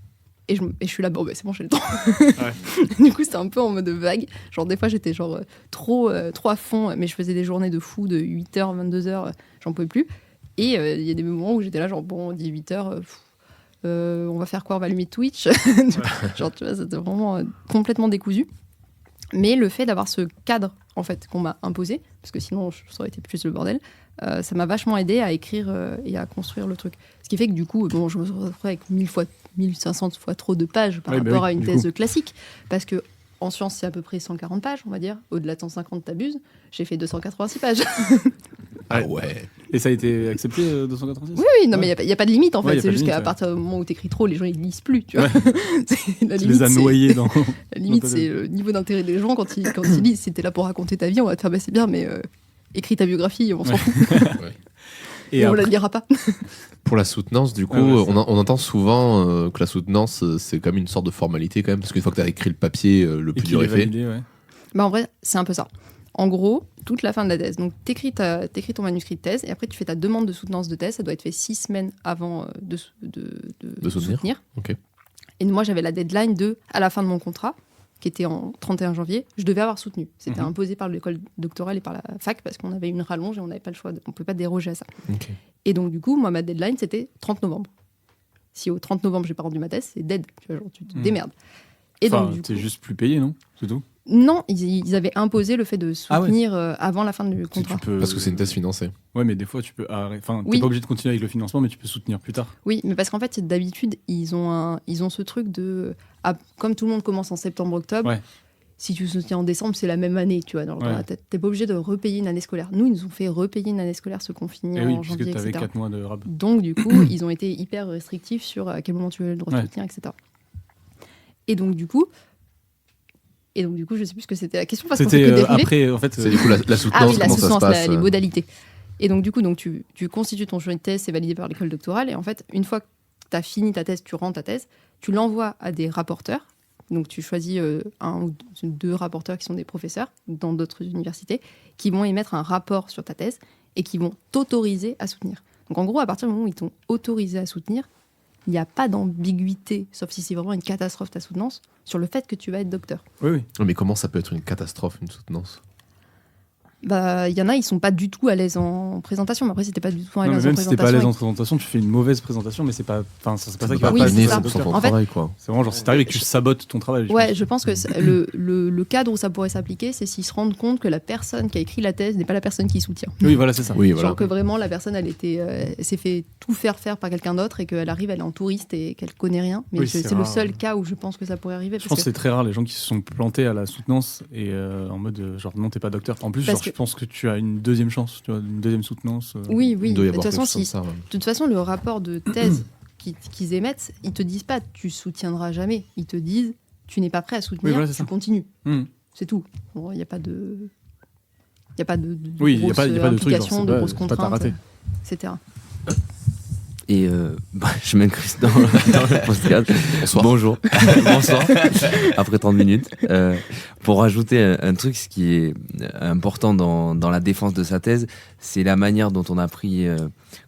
Et je suis là, bon, c'est bon, j'ai le temps. Ouais. Du coup, c'était un peu en mode vague. Genre, des fois, j'étais genre trop à fond, mais je faisais des journées de fou de 8h, 22h, j'en pouvais plus. Et il y a des moments où j'étais là, genre, bon, 18h, on va faire quoi? On va allumer Twitch. Genre, tu vois, c'était vraiment complètement décousu. Mais le fait d'avoir ce cadre, en fait, qu'on m'a imposé, parce que sinon, ça aurait été plus le bordel, ça m'a vachement aidé à écrire et à construire le truc. Ce qui fait que du coup, je me retrouve avec 1500 fois trop de pages par rapport à une thèse classique. Parce que en sciences, c'est à peu près 140 pages, on va dire. Au-delà de 150, t'abuses. J'ai fait 286 pages. Ah ouais. Et ça a été accepté, 286? Oui, non, mais il n'y a pas de limite, en fait. C'est juste qu'à partir du moment où t'écris trop, les gens, ils lisent plus, tu vois. La limite, tu les as noyés dans... La limite, c'est le niveau d'intérêt des gens quand ils lisent. Si t'es là pour raconter ta vie, on va te faire, c'est bien, mais écris ta biographie, on s'en fout. Et on la lira pas. Pour la soutenance, du coup, on entend souvent que la soutenance, c'est comme une sorte de formalité quand même, parce qu'une fois que tu as écrit le papier, le plus dur est fait. En vrai, c'est un peu ça. En gros, toute la fin de la thèse. Donc, t'écris ton manuscrit de thèse, et après, tu fais ta demande de soutenance de thèse. Ça doit être fait 6 semaines avant de soutenir. Okay. Et moi, j'avais la deadline à la fin de mon contrat, qui était en 31 janvier, je devais avoir soutenu. C'était imposé par l'école doctorale et par la fac, parce qu'on avait une rallonge et on n'avait pas le choix, on ne pouvait pas déroger à ça. Okay. Et donc, du coup, moi, ma deadline, c'était 30 novembre. Si au 30 novembre, j'ai pas rendu ma thèse, c'est dead. Tu te démerdes. Et donc, t'es juste plus payé, non? C'est tout? Non, ils avaient imposé le fait de soutenir avant la fin du contrat. Parce que c'est une thèse financée. Ouais, mais des fois, tu peux t'es pas obligé de continuer avec le financement, mais tu peux soutenir plus tard. Oui, mais parce qu'en fait, d'habitude, ils ont ce truc de... comme tout le monde commence en septembre-octobre, si tu soutiens en décembre, c'est la même année, tu vois, dans la tête. T'es pas obligé de repayer une année scolaire. Nous, ils nous ont fait repayer une année scolaire, ceux qu'on finit en puisque janvier, t'avais etc. 4 mois de rab. Donc, du coup, ils ont été hyper restrictifs sur à quel moment tu veux le droit de soutenir, etc. Et donc, du coup, je sais plus ce que c'était la question parce qu'on s'est que C'était dérivé. après, en fait. C'est du coup la soutenance, Ah oui, la comment ça se soutenance, passe les modalités. Et donc, du coup, tu constitues ton jury de thèse, c'est validé par l'école doctorale. Et en fait, une fois que tu as fini ta thèse, tu rends ta thèse, tu l'envoies à des rapporteurs. Donc, tu choisis un ou deux rapporteurs qui sont des professeurs dans d'autres universités qui vont émettre un rapport sur ta thèse et qui vont t'autoriser à soutenir. Donc, en gros, à partir du moment où ils t'ont autorisé à soutenir, il n'y a pas d'ambiguïté, sauf si c'est vraiment une catastrophe ta soutenance, sur le fait que tu vas être docteur. Oui. Mais comment ça peut être une catastrophe, une soutenance? Bah, il y en a, ils sont pas du tout à l'aise en présentation. Mais après, c'était pas du tout à Non, l'aise mais en même si t'es pas à présentation. l'aise en présentation, tu fais une mauvaise présentation, mais c'est pas ça qui va Oui, pas c'est amener ça. ce docteur. ton En fait- travail, quoi. C'est vraiment genre, si t'arrives et que tu sabotes ton travail. Ouais, je pense que le cadre où ça pourrait s'appliquer, c'est s'ils se rendent compte que la personne qui a écrit la thèse n'est pas la personne qui soutient. Oui, voilà, c'est ça. Oui, Genre voilà. que vraiment la personne, elle s'est fait tout faire par quelqu'un d'autre et qu'elle arrive, elle est en touriste et qu'elle connaît rien. Mais Oui, c'est c'est le rare. seul cas où je pense que ça pourrait arriver. Je pense que c'est très rare les gens qui se sont plantés à la soutenance et en mode genre non, t'es pas docteur. En plus, Parce genre, que- je pense que tu as une deuxième chance, tu vois, une deuxième soutenance. Oui, Il doit y De avoir toute façon, quelque chose si, comme ça, ouais. de toute façon, le rapport de thèse qu'ils émettent, ils te disent pas tu soutiendras jamais. Ils te disent tu n'es pas prêt à soutenir, Oui, voilà, c'est tu ça. continues. Hmm. C'est tout. Il n'y a pas de. Il n'y a pas de Oui, il y a grosses pas de truc, genre, implications, c'est de pas- grosses c'est pas t'as contraintes, raté. etc. Et je m'incruste dans le podcast. Bonsoir. Bonjour. Bonsoir. Après 30 minutes. Pour rajouter un truc, ce qui est important dans la défense de sa thèse, c'est la manière dont on a pris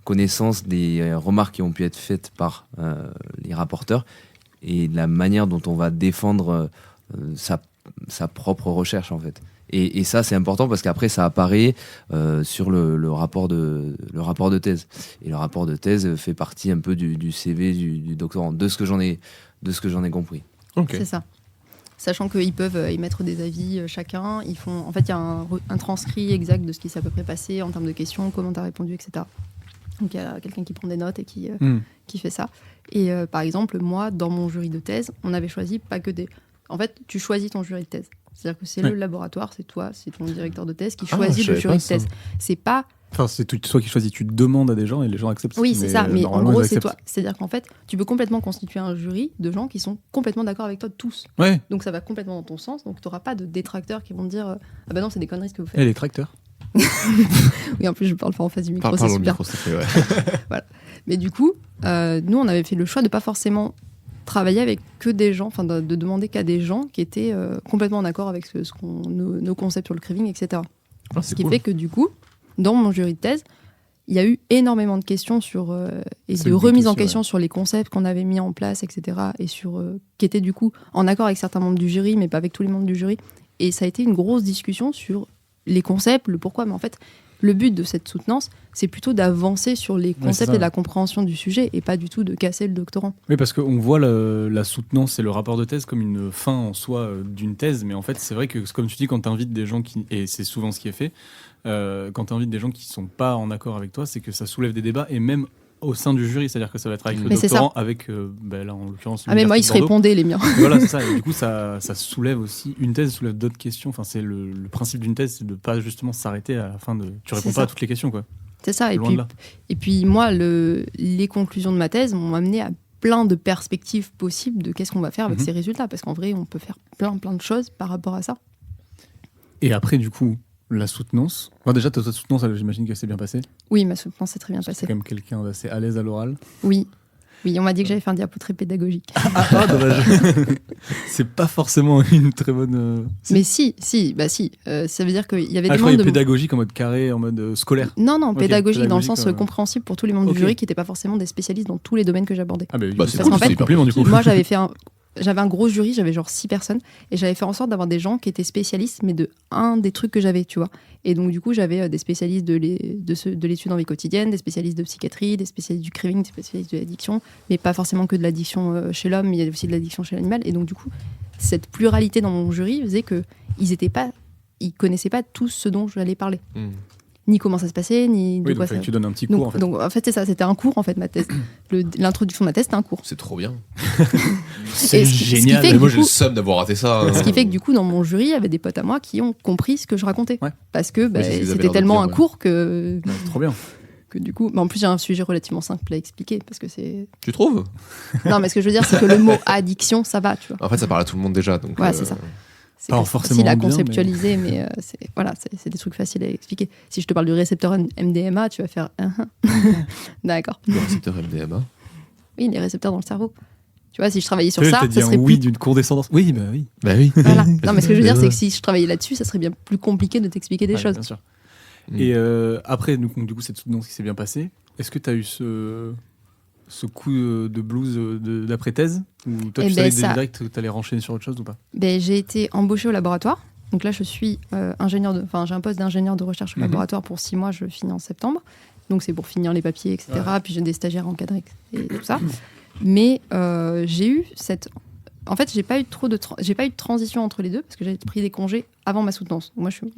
connaissance des remarques qui ont pu être faites par les rapporteurs et de la manière dont on va défendre sa propre recherche, en fait. Et ça, c'est important parce qu'après, ça apparaît sur le rapport de thèse. Et le rapport de thèse fait partie un peu du CV du doctorant, de ce que j'en ai compris. Ok. C'est ça. Sachant qu'ils peuvent émettre des avis chacun. En fait, il y a un transcrit exact de ce qui s'est à peu près passé en termes de questions, comment tu as répondu, etc. Donc, il y a quelqu'un qui prend des notes et qui fait ça. Et par exemple, moi, dans mon jury de thèse, on avait choisi pas que des... En fait, tu choisis ton jury de thèse. C'est-à-dire que c'est le laboratoire, c'est toi, c'est ton directeur de thèse qui choisit je le savais jury pas de thèse. ça. C'est pas... Enfin, c'est toi qui choisis, tu demandes à des gens et les gens acceptent. Oui, c'est ça, mais en normalement, gros, ils c'est acceptent. toi. C'est-à-dire qu'en fait, tu peux complètement constituer un jury de gens qui sont complètement d'accord avec toi, tous. Ouais, Donc ça va complètement dans ton sens, donc tu n'auras pas de détracteurs qui vont te dire ah bah non, c'est des conneries ce que vous faites. et les tracteurs. Oui, en plus, je parle pas en face du micro, Parle c'est au super. micro, s'il te plaît, ouais. Mais du coup, nous, on avait fait le choix de pas forcément travailler avec que des gens, enfin de demander qu'à des gens qui étaient complètement en accord avec nos concepts sur le craving, etc. Ah, Ce c'est qui cool. fait que du coup, dans mon jury de thèse, il y a eu énormément de questions sur et C'est de le but remises en aussi, question sur les concepts qu'on avait mis en place, etc. Et sur qui étaient du coup en accord avec certains membres du jury, mais pas avec tous les membres du jury. Et ça a été une grosse discussion sur les concepts, le pourquoi. Mais en fait, le but de cette soutenance, c'est plutôt d'avancer sur les c'est concepts ça. et de la compréhension du sujet, et pas du tout de casser le doctorant. Oui, parce qu'on voit la soutenance et le rapport de thèse comme une fin en soi d'une thèse, mais en fait, c'est vrai que, comme tu dis, quand tu invites des gens qui. Et c'est souvent ce qui est fait, quand tu invites des gens qui sont pas en accord avec toi, c'est que ça soulève des débats, et même au sein du jury, c'est-à-dire que ça va être avec le Mais c'est doctorant, avec, là, en l'occurrence, Ah mais moi, ils l'Université se de Bordeaux. répondaient, les miens. Voilà, c'est ça. Et du coup, ça soulève aussi. Une thèse soulève d'autres questions. Enfin, c'est le principe d'une thèse, c'est de pas justement s'arrêter à la fin de. Tu réponds C'est pas ça. à toutes les questions, quoi. C'est ça. Loin de là. Et puis moi, les conclusions de ma thèse m'ont amené à plein de perspectives possibles de qu'est-ce qu'on va faire avec Mhm. ces résultats. Parce qu'en vrai, on peut faire plein de choses par rapport à ça. Et après, du coup, la soutenance. Enfin, déjà, ta soutenance, j'imagine qu'elle s'est bien passée. Oui, ma soutenance s'est très bien C'est passée. quand même quelqu'un d'assez à l'aise à l'oral. Oui, on m'a dit que j'avais fait un diapo très pédagogique. Ah, dommage. C'est pas forcément une très bonne. Mais si. Ça veut dire qu'il y avait Ah, des je croyais membres de... pédagogique en mode carré, en mode scolaire. Non, Ok, pédagogique dans le pédagogique, sens compréhensible pour tous les membres Ok. du jury qui n'étaient pas forcément des spécialistes dans tous les domaines que j'abordais. Ah, bah, Bah, c'est Parce qu'en cool, fait, c'est hyper compliment, du coup. Moi, j'avais un gros jury, j'avais genre 6 personnes, et j'avais fait en sorte d'avoir des gens qui étaient spécialistes, mais de un des trucs que j'avais, tu vois. Et donc, du coup, j'avais des spécialistes de l'étude en vie quotidienne, des spécialistes de psychiatrie, des spécialistes du craving, des spécialistes de l'addiction, mais pas forcément que de l'addiction chez l'homme, mais il y a aussi de l'addiction chez l'animal. Et donc, du coup, cette pluralité dans mon jury faisait qu'ils connaissaient pas tous ce dont j'allais parler. Hmm. ni comment ça se passait, ni de Oui, quoi donc ça... tu donnes un petit cours en fait. Donc en fait c'est ça, c'était un cours en fait ma thèse. L'introduction de ma thèse c'était un cours. C'est trop bien. C'est Et ce qui génial. fait Mais que moi du j'ai le coup- seum d'avoir raté ça. Ce qui fait que du coup dans mon jury il y avait des potes à moi qui ont compris ce que je racontais. Ouais. Parce que c'est ce qu'ils avaient c'était l'air de tellement dire, un ouais. cours que C'est trop bien. du coup... Mais en plus j'ai un sujet relativement simple à expliquer parce que c'est... Tu trouves? Non mais ce que je veux dire c'est que le mot addiction ça va, tu vois. En fait, ça parle à tout le monde déjà. Donc, Ouais, c'est ça. C'est Pas facile forcément à bien, conceptualiser, mais c'est des trucs faciles à expliquer. Si je te parle du récepteur MDMA, tu vas faire D'accord. Le récepteur MDMA. Oui, les récepteurs dans le cerveau. Tu vois, si je travaillais sur Tu ça, t'as dit ça un serait oui plus... d'une condescendance. Oui, bah oui. Bah oui. Voilà. Non, mais ce que je veux dire, Mais c'est ouais. que si je travaillais là-dessus, ça serait bien plus compliqué de t'expliquer des Ouais, choses. bien sûr. Mm. Et après, du coup, cette soutenance qui s'est bien passée, est-ce que tu as eu ce coup de blues d'après-thèse? Ou toi, Eh tu ben, savais ça- direct que tu allais renchaîner sur autre chose ou pas? Ben, j'ai été embauchée au laboratoire. Donc là, je suis j'ai un poste d'ingénieur de recherche au Mhm. laboratoire pour 6 mois. Je finis en septembre. Donc c'est pour finir les papiers, etc. Ouais. Puis j'ai des stagiaires encadrés et tout ça. Mais j'ai eu cette... En fait, j'ai pas eu de transition entre les deux parce que j'avais pris des congés avant ma soutenance. Donc moi, je suis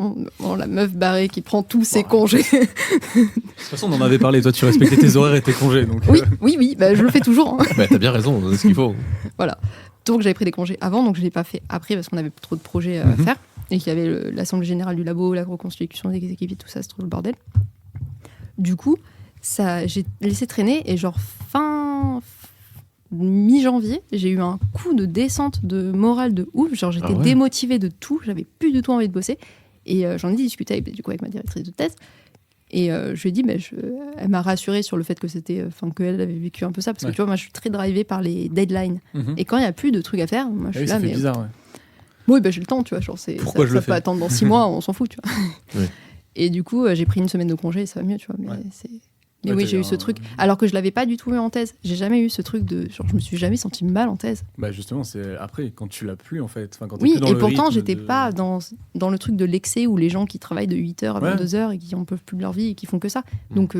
la meuf barrée qui prend tous ses Ouais. congés. De toute façon, on en avait parlé. Toi, tu respectais tes horaires et tes congés. Donc, Oui, bah, je le fais toujours. Hein. Bah, t'as bien raison, c'est ce qu'il faut. Donc j'avais pris des congés avant, donc je l'ai pas fait après parce qu'on avait trop de projets à Mhm. faire et qu'il y avait l'assemblée générale du labo, la reconstitution des équipes et tout ça, c'est trop le bordel. Du coup, j'ai laissé traîner et genre mi-janvier, j'ai eu un coup de descente de morale de ouf. Genre j'étais Ah ouais. démotivée de tout, j'avais plus du tout envie de bosser et j'en ai discuté avec ma directrice de thèse. Et je lui ai dit, elle m'a rassurée sur le fait que qu'elle avait vécu un peu ça, parce que Ouais. tu vois, moi je suis très drivée par les deadlines. Mhm. Et quand il n'y a plus de trucs à faire, moi je Ah oui, suis ça là, fait mais bizarre. Ouais. oui, j'ai le temps, tu vois. Genre, Pourquoi je ça le peut fais attendre dans 6 mois, on s'en fout, tu vois. Oui. Et du coup, j'ai pris une semaine de congé et ça va mieux, tu vois. Mais, Ouais. mais Ouais, oui, t'as j'ai eu eu ce un- truc. Alors que je l'avais pas du tout eu en thèse. J'ai jamais eu ce truc de. Genre, je me suis jamais sentie mal en thèse. Bah justement, c'est après quand tu l'as plus en fait. Enfin, quand t'es Oui, plus dans et le pourtant, rythme j'étais de- pas dans le truc de l'excès où les gens qui travaillent de 8h à Ouais. 22h et qui en peuvent plus de leur vie et qui font que ça. Mm. Donc,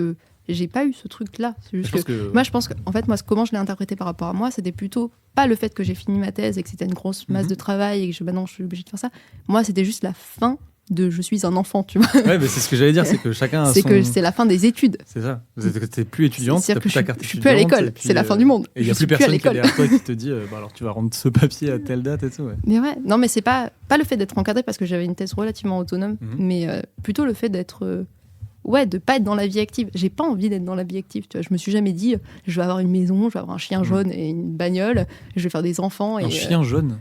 j'ai pas eu ce truc-là. C'est juste Je pense que. que Moi, je pense que, en fait, comment je l'ai interprété par rapport à moi, c'était plutôt pas le fait que j'ai fini ma thèse et que c'était une grosse masse Mhm. de travail et que maintenant je suis obligée de faire ça. Moi, c'était juste la fin de je suis un enfant, tu vois. ouais, mais c'est ce que j'allais dire, c'est que chacun a C'est son- que c'est la fin des études. C'est ça. T'es plus étudiante, C'est-à-dire t'as que plus je ta suis- carte je suis plus à étudiante, l'école, et puis, c'est la fin du monde. Et il y a Je plus suis plus à personne qui est l'école. derrière toi qui te dit alors tu vas rendre ce papier à telle date et tout. Ouais. Mais ouais, non, mais c'est pas le fait d'être encadré parce que j'avais une thèse relativement autonome, Mhm. mais plutôt le fait d'être. De pas être dans la vie active. J'ai pas envie d'être dans la vie active. Tu vois. Je me suis jamais dit, je vais avoir une maison, je vais avoir un chien jaune et une bagnole, je vais faire des enfants. Un et, chien jaune.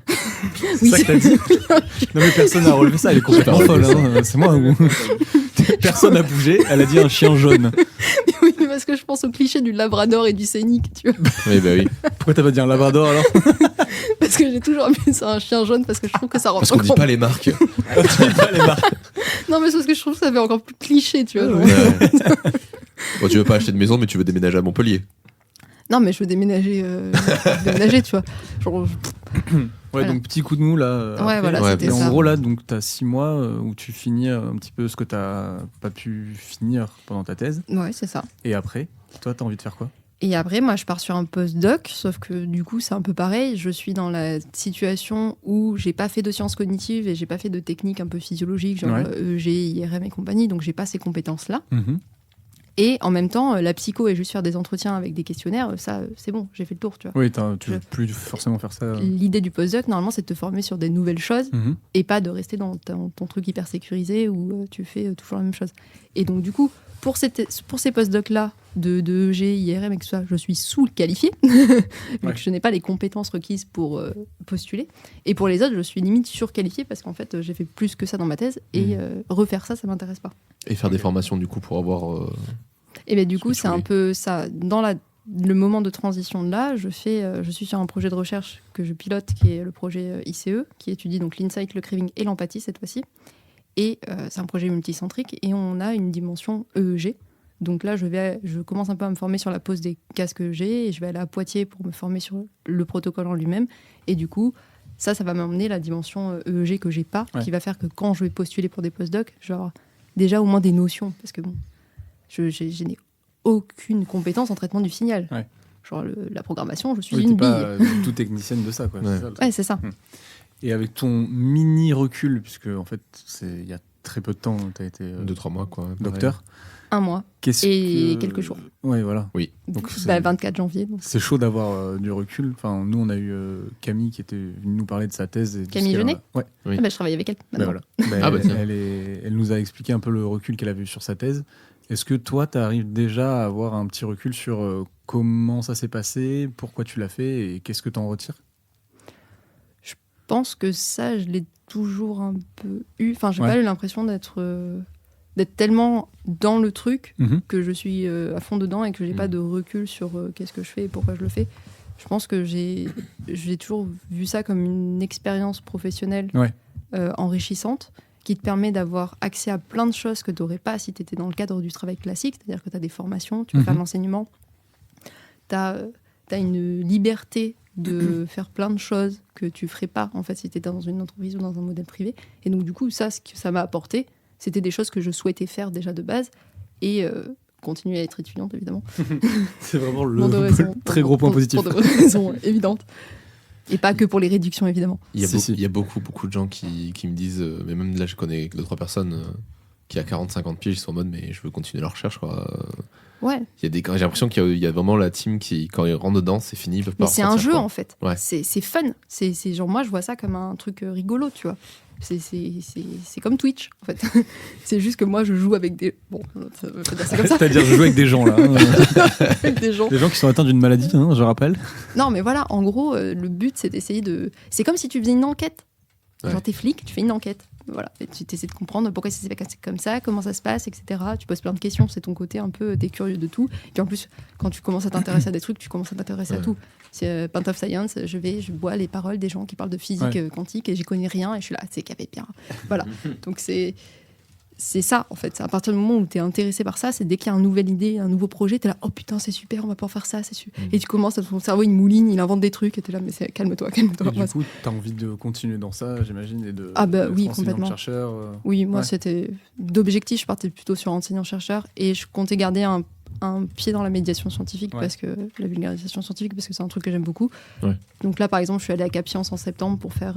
C'est Oui, ça que t'as dit. Non mais personne n'a relevé ça, elle est complètement folle. Hein. C'est moi ou personne n'a bougé. Elle a dit un chien jaune. oui, mais parce que je pense au cliché du labrador et du scénic, tu vois. Oui, bah oui. Pourquoi t'as pas dit un labrador alors? Parce que j'ai toujours mis ça un chien jaune parce que je trouve que ça rend Parce qu'on dit encore- pas les marques. Tu dis pas les marques. Non, mais c'est parce que je trouve que ça fait encore plus cliché, tu vois. genre. Ouais. Bon, tu veux pas acheter de maison, mais tu veux déménager à Montpellier. Non, mais je veux déménager, tu vois. Genre, Ouais, Voilà. donc petit coup de mou là. Ouais, après. voilà, Ouais, c'était Et en ça. gros là, donc t'as 6 mois où tu finis un petit peu ce que t'as pas pu finir pendant ta thèse. Ouais, c'est ça. Et après, toi, t'as envie de faire quoi? Et après, moi, je pars sur un post-doc, sauf que du coup, c'est un peu pareil. Je suis dans la situation où j'ai pas fait de sciences cognitives et j'ai pas fait de techniques un peu physiologiques, genre Ouais. EEG, IRM et compagnie, donc j'ai pas ces compétences-là. Mhm. Et en même temps, la psycho et juste faire des entretiens avec des questionnaires, ça, c'est bon, j'ai fait le tour, tu vois. Oui, tu veux plus forcément faire ça. L'idée du post-doc, normalement, c'est de te former sur des nouvelles choses Mhm. et pas de rester dans ton truc hyper sécurisé où tu fais toujours la même chose. Et donc, du coup, pour ces post-docs-là, de EEG, IRM et tout ça, je suis sous-qualifiée, vu Ouais. que je n'ai pas les compétences requises pour postuler. Et pour les autres, je suis limite surqualifiée parce qu'en fait, j'ai fait plus que ça dans ma thèse et refaire ça, ça m'intéresse pas. Et faire des formations, du coup, pour avoir. Et bien du Ce coup, que tu c'est un voulais. peu ça. Dans le moment de transition de là, je suis sur un projet de recherche que je pilote, qui est le projet ICE, qui étudie donc l'insight, le craving et l'empathie cette fois-ci. Et c'est un projet multicentrique et on a une dimension EEG. Donc là, je commence un peu à me former sur la pose des casques EEG et je vais aller à Poitiers pour me former sur le protocole en lui-même. Et du coup, ça va m'emmener la dimension EEG que j'ai pas, Ouais. qui va faire que quand je vais postuler pour des postdocs, genre déjà au moins des notions, parce que bon, je n'ai aucune compétence en traitement du signal. Ouais. Genre la programmation, je suis Oui, t'es une bille. pas du tout technicienne de ça, quoi. Ouais. C'est ça, le truc. Ouais, c'est ça. Et avec ton mini recul, puisque en fait, il y a très peu de temps, tu as été 2-3 mois, quoi. pareil. docteur. 1 mois. Et quelques jours. Ouais, voilà. Oui. Donc, c'est- 24 janvier. Donc. C'est chaud d'avoir du recul. Enfin, nous, on a eu Camille qui était venue nous parler de sa thèse. Et de Camille ce qu'elle a- Genet Ouais. Oui. Ah bah, je travaille avec elle. Ben maintenant. voilà. Ah bah tiens. Elle nous a expliqué un peu le recul qu'elle avait eu sur sa thèse. Est-ce que toi, tu arrives déjà à avoir un petit recul sur comment ça s'est passé, pourquoi tu l'as fait et qu'est-ce que tu en retires? Je pense que ça, je l'ai toujours un peu eu. Enfin, j'ai Ouais. pas eu l'impression d'être tellement dans le truc Mhm. que je suis à fond dedans et que j'ai pas de recul sur qu'est-ce que je fais et pourquoi je le fais. Je pense que j'ai toujours vu ça comme une expérience professionnelle Ouais. enrichissante qui te permet d'avoir accès à plein de choses que tu n'aurais pas si tu étais dans le cadre du travail classique, c'est-à-dire que tu as des formations, tu peux faire de l'enseignement, tu as une liberté de faire plein de choses que tu ferais pas en fait si tu étais dans une entreprise ou dans un modèle privé. Et donc du coup, ça, ce que ça m'a apporté, c'était des choses que je souhaitais faire déjà de base et continuer à être étudiante évidemment. C'est vraiment Pour de raisons- très gros point positif. Pour de raisons évidentes. Et pas que pour les réductions évidemment. Il y a, Si. il y a beaucoup de gens qui me disent, mais même là, je connais 2-3 personnes qui, à 40-50 piges, sont en mode, mais je veux continuer la recherche, quoi. Ouais. J'ai l'impression qu'il y a vraiment la team qui, quand ils rentrent dedans, c'est fini, ils peuvent pas Mais c'est un ressortir, jeu quoi. en fait. Ouais. C'est fun. C'est genre moi je vois ça comme un truc rigolo, tu vois. C'est comme Twitch en fait. C'est juste que moi je joue avec des ça veut pas dire ça comme ça. C'est-à-dire, je joue avec des gens, là. Avec des gens. Des gens qui sont atteints d'une maladie, hein, je rappelle. Non mais voilà, en gros le but c'est d'essayer de. C'est comme si tu faisais une enquête. Ouais. Genre t'es flic, tu fais une enquête. Voilà, et tu essaies de comprendre pourquoi ça s'est passé comme ça, comment ça se passe, etc. Tu poses plein de questions, c'est ton côté un peu, t'es curieux de tout. Et puis en plus, quand tu commences à t'intéresser à des trucs, tu commences à t'intéresser à Ouais. tout. C'est Pint of Science, je bois les paroles des gens qui parlent de physique quantique et j'y connais rien et je suis là, c'est qu'il y avait bien. Voilà, donc c'est ça en fait. À partir du moment où t'es intéressé par ça, c'est dès qu'il y a une nouvelle idée, un nouveau projet, t'es là, oh putain, c'est super, on va pouvoir faire ça, c'est super. Et tu commences, ton cerveau il mouline, il invente des trucs et t'es là, mais calme-toi. Et du coup, tu as envie de continuer dans ça, j'imagine, et de Ah bah d'être oui, enseignant, complètement. chercheur. Oui, moi, Ouais. c'était d'objectif, je partais plutôt sur enseignant-chercheur et je comptais garder un pied dans la médiation scientifique Ouais. parce que la vulgarisation scientifique parce que c'est un truc que j'aime beaucoup. Ouais. Donc là, par exemple, je suis allée à Capience en septembre pour faire.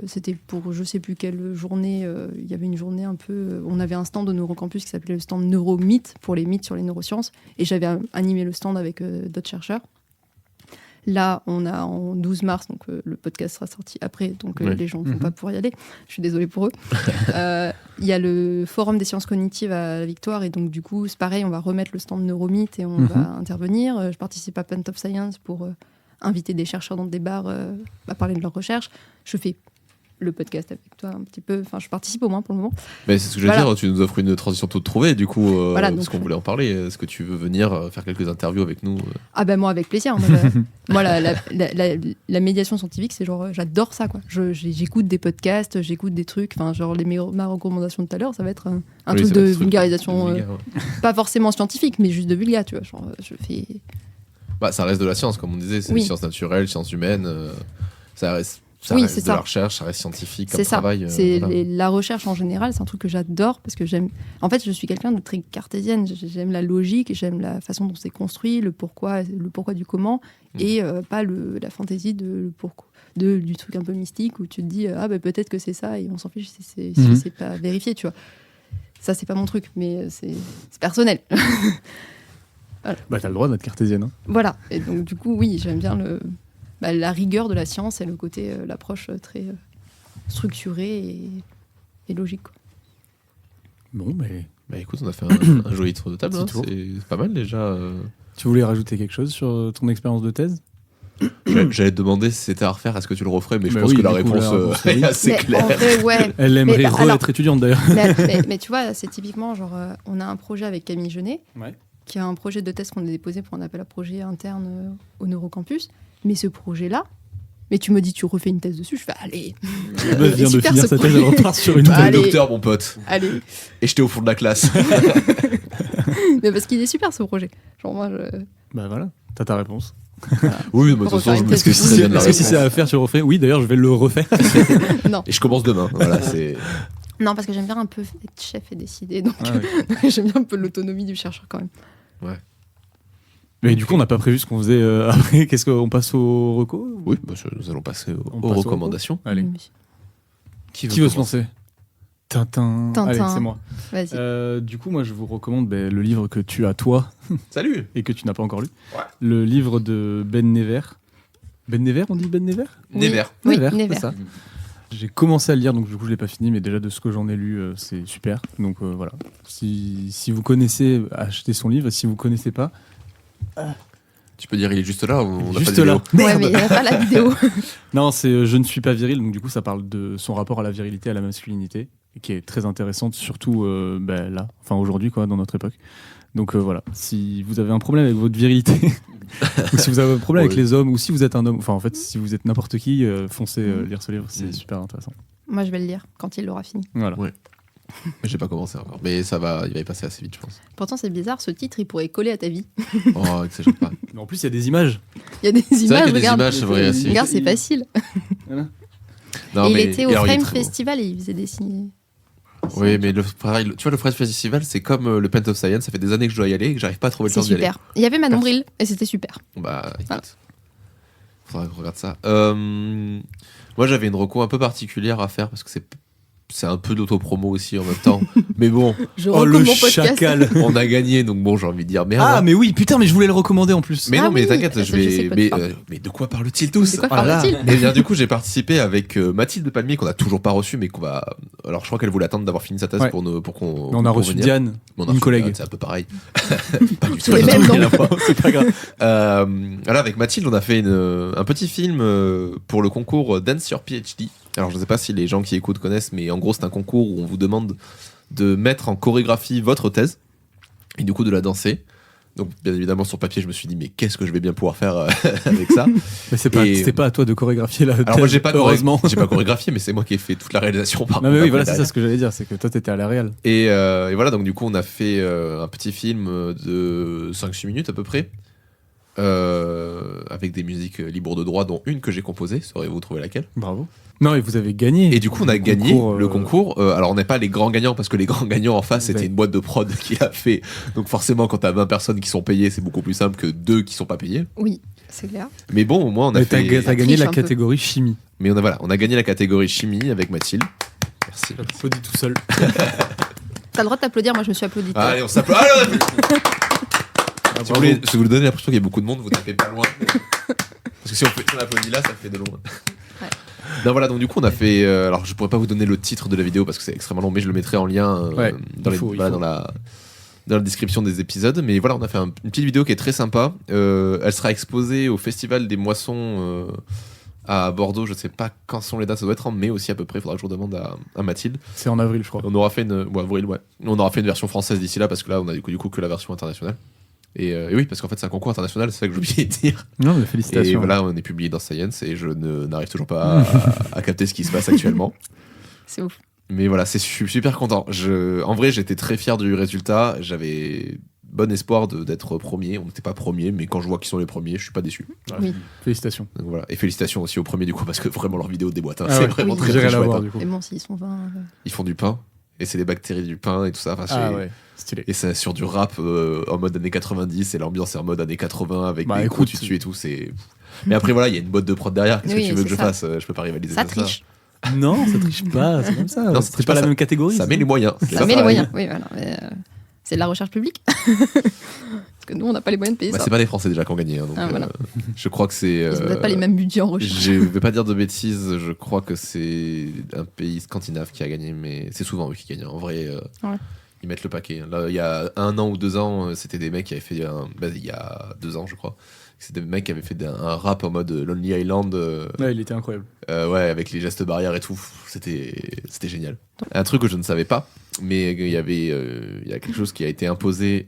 C'était pour je sais plus quelle journée. Il y avait une journée un peu. On avait un stand au Neurocampus qui s'appelait le stand Neuromythe pour les mythes sur les neurosciences et j'avais animé le stand avec d'autres chercheurs. Là, on a en 12 mars, donc le podcast sera sorti après, donc Ouais. les gens ne vont pas pouvoir y aller. Je suis désolée pour eux. Il y a le Forum des sciences cognitives à la Victoire, et donc du coup, c'est pareil, on va remettre le stand Neuromythe et on va intervenir. Je participe à Pint of Science pour inviter des chercheurs dans des bars à parler de leurs recherches. Je fais le podcast avec toi un petit peu. Enfin, je participe au moins pour le moment. Mais c'est ce que je veux Voilà. dire, tu nous offres une transition toute trouvée, du coup, Voilà, parce donc- qu'on voulait en parler. Est-ce que tu veux venir faire quelques interviews avec nous Ah ben moi avec plaisir. Moi, la médiation scientifique, c'est genre j'adore ça quoi. J'écoute des podcasts, j'écoute des trucs. Enfin genre ma recommandation de tout à l'heure, ça va être un Oui, truc ça de va être vulgarisation, de vulgaire, ouais. pas forcément scientifique, mais juste de vulga, tu vois. Genre je fais. Bah, ça reste de la science, comme on disait, c'est Oui. des sciences naturelles, sciences humaines. Ça reste, Oui, reste c'est de ça. la recherche, ça reste scientifique comme C'est ça. travail. C'est voilà. la recherche en général, c'est un truc que j'adore parce que j'aime. En fait, je suis quelqu'un de très cartésienne. J'aime la logique, j'aime la façon dont c'est construit, le pourquoi du comment, et pas la fantaisie du truc un peu mystique où tu te dis ah ben peut-être que c'est ça et on s'en fiche si c'est pas vérifié, tu vois. Ça c'est pas mon truc, mais c'est personnel. Bah, t'as le droit d'être cartésienne. Hein. Voilà. Et donc du coup, oui, j'aime bien la rigueur de la science et le côté, l'approche très structurée et logique, quoi. Bon, mais Bah écoute, on a fait un joli tour de table, Petit hein, tour. c'est pas mal déjà. tu voulais rajouter quelque chose sur ton expérience de thèse? J'allais te demander si c'était à refaire, est-ce que tu le referais, mais je Bah pense oui, que la du coup, réponse la réponse, oui. est assez Mais claire. en vrai, ouais. Elle aimerait Mais, alors- être étudiante d'ailleurs. mais tu vois, c'est typiquement genre, on a un projet avec Camille Genet, Ouais. qui a un projet de thèse qu'on a déposé pour un appel à projet interne au Neurocampus. Mais ce projet-là, mais tu me dis, tu refais une thèse dessus, je fais, allez. La meuf vient de Super, finir ce sa thèse, projet. elle repart sur une T'es Allez. le docteur, mon pote. Allez. Et j'étais au fond de la classe. Mais parce qu'il est super ce projet. Genre, moi, Bah voilà, t'as ta réponse. Oui, mais de toute Refaire façon, je une me thèse suis dessus. très bien de la Est-ce que si réponse. c'est à faire, tu le refais? Oui, d'ailleurs, je vais le refaire. non. Et je commence demain. Voilà, c'est. Non, parce que j'aime bien un peu être chef et décider. Donc, Ah ouais. j'aime bien un peu l'autonomie du chercheur quand même. Mais du coup, on n'a pas prévu ce qu'on faisait après. Qu'est-ce qu'on passe au reco? Oui, bah, nous allons passer On aux passe aux recommandations. Allez. Oui. Qui veut se lancer? Tintin. Tintin. Allez, c'est moi. Vas-y. Du coup, moi, je vous recommande le livre que tu as, toi, Salut. et que tu n'as pas encore lu. Ouais. Le livre de Ben Never. Ben Never, on dit Ben Never Never. Oui, Never, Never. c'est ça. J'ai commencé à le lire, donc du coup, je l'ai pas fini, mais déjà de ce que j'en ai lu, c'est super. Donc voilà. Si vous connaissez, achetez son livre. Si vous connaissez pas, Tu peux dire il est juste là ou on a juste pas de là. vidéo Ouais, mais il n'y a pas la vidéo. Non, c'est Je ne suis pas viril, donc du coup, ça parle de son rapport à la virilité, à la masculinité, et qui est très intéressante, surtout là, enfin aujourd'hui, quoi, dans notre époque. Donc voilà, si vous avez un problème avec votre virilité, ou si vous avez un problème avec les hommes, ou si vous êtes un homme, enfin en fait, si vous êtes n'importe qui, foncez lire ce livre, c'est super intéressant. Moi, je vais le lire quand il l'aura fini. Voilà. Ouais. J'ai pas commencé encore, mais ça va, il va y passer assez vite, je pense. Pourtant, c'est bizarre, ce titre, il pourrait coller à ta vie. Oh, que ça gêne pas. Mais en plus, il y a des images. Il y a des C'est vrai images, qu'il y a des regarde. images, c'est vrai, aussi. Regarde, c'est facile. Non, Et il mais- était au et alors, il est Frame très beau. Festival et il faisait des signes. Oui, mais pareil, tu vois, le Fred Festival, c'est comme le Paint of Science, ça fait des années que je dois y aller et que j'arrive pas à trouver le C'est temps d'y aller. super. Il y avait Manon Bril et c'était super. Bah, écoute. Voilà. Faudra que je regarde ça. Moi, j'avais une reco un peu particulière à faire parce que c'est un peu d'autopromo aussi en même temps. Mais bon, Je Oh, recommande le mon podcast. chacal. on a gagné, donc bon, j'ai envie de dire merde. Ah, mais oui, putain, mais je voulais le recommander en plus. Mais Ah non, mais oui, t'inquiète, je je sais vais. quoi Mais, tu parles. mais de quoi parle-t-il tous De quoi Oh là là. parle-t-il Et bien, du coup, j'ai participé avec Mathilde Palmier, qu'on a toujours pas reçu, mais qu'on va. Alors, je crois qu'elle voulait attendre d'avoir fini sa thèse Ouais. pour qu'on. Mais on a pour reçu venir. Diane, On a une reçu collègue. Diane, c'est un peu pareil. Pas du tout, C'est les pas du mêmes, tout, non rien à voir. C'est pas grave. Voilà, avec Mathilde, on a fait un petit film pour le concours Dance Your PhD. Alors, je ne sais pas si les gens qui écoutent connaissent, mais en gros, c'est un concours où on vous demande de mettre en chorégraphie votre thèse et du coup de la danser. Donc, bien évidemment, sur papier, je me suis dit, mais qu'est-ce que je vais bien pouvoir faire avec ça? Mais c'était pas à toi de chorégraphier la Alors, moi, thèse, j'ai pas, heureusement. j'ai pas chorégraphié, mais c'est moi qui ai fait toute la réalisation par Non, mais oui, contre, voilà, c'est derrière. ça ce que j'allais dire, c'est que toi, t'étais à la réal. Et voilà, donc du coup, on a fait un petit film de 5-6 minutes à peu près, avec des musiques libres de droit, dont une que j'ai composée. Saurez-vous trouver laquelle? Bravo. Non, et vous avez gagné. Et du coup, on a gagné concours, le concours. Alors, on n'est pas les grands gagnants, parce que les grands gagnants en face, c'était Ouais. une boîte de prod qui l'a fait. Donc forcément, quand t'as 20 personnes qui sont payées, c'est beaucoup plus simple que 2 qui sont pas payées. Oui, c'est clair. Mais bon, au moins, on a Mais fait... t'as gagné triche la un peu. catégorie chimie. Mais on a gagné la catégorie chimie avec Mathilde. Merci. J'applaudis tout seul. T'as le droit de t'applaudir, moi je me suis applaudi. Allez, on s'applaudit. Allez, on applaudit. Si vous donnez l'impression qu'il y a beaucoup de monde, vous tapez pas loin. Parce que si on applaudit là, ça fait de loin. Ouais. Non, voilà, donc du coup, on a fait. Alors, je pourrais pas vous donner le titre de la vidéo parce que c'est extrêmement long, mais je le mettrai en lien Ouais, dans, il faut. dans la description des épisodes. Mais voilà, on a fait une petite vidéo qui est très sympa. Elle sera exposée au Festival des Moissons à Bordeaux. Je sais pas quand sont les dates, ça doit être en mai aussi à peu près. Faudra que je redemande à Mathilde. C'est en avril, je crois. On aura fait avril, ouais. On aura fait une version française d'ici là parce que là, on a du coup que la version internationale. Et oui, parce qu'en fait, c'est un concours international, c'est ça que j'ai oublié de dire. Non, mais Et félicitations. voilà, on est publié dans Science et je n'arrive toujours pas à capter ce qui se passe actuellement. C'est ouf. Mais voilà, je suis super content. En vrai, j'étais très fier du résultat. J'avais bon espoir d'être premier. On n'était pas premier, mais quand je vois qu'ils sont les premiers, je suis pas déçu. Oui. Félicitations. Donc voilà. Et félicitations aussi aux premiers du coup, parce que vraiment leur vidéo déboîte. Hein. Ah C'est ouais. vraiment Oui. très, J'irai très la chouette. voir, Hein. du coup. Mais bon, s'ils sont 20. Ils font du pain. Et c'est des bactéries du pain et tout ça. Enfin, Ah j'ai- ouais, stylé. Et c'est sur du rap en mode années 90 et l'ambiance est en mode années 80 avec Bah, des écoute. coups dessus et tout. Mais après, voilà, il y a une boîte de prod derrière. Qu'est-ce Oui, que tu veux c'est que je ça. fasse? Je peux pas rivaliser Ça comme ça. triche. Non, ça triche pas, c'est comme ça. Non, ça c'est triche pas pas, la ça- même catégorie. Ça met les moyens. C'est Ça pas met les pareil. moyens. Oui, voilà. Mais, c'est de la recherche publique. Parce que nous, on n'a pas les moyens de payer Bah, ça. c'est pas les Français déjà qui ont gagné. Hein, donc, Ah, voilà. je crois que c'est. Ils n'ont peut-être pas les mêmes budgets en recherche. Je vais pas dire de bêtises, je crois que c'est un pays scandinave qui a gagné, mais c'est souvent eux qui gagnent. En vrai, Ouais. ils mettent le paquet. Là, il y a 1 an ou 2 ans, c'était des mecs qui avaient fait il y a 2 ans, je crois. C'était des mecs qui avaient fait un rap en mode Lonely Island. Ouais, il était incroyable. Ouais, avec les gestes barrières et tout. C'était génial. Un truc que je ne savais pas, mais il y a quelque chose qui a été imposé,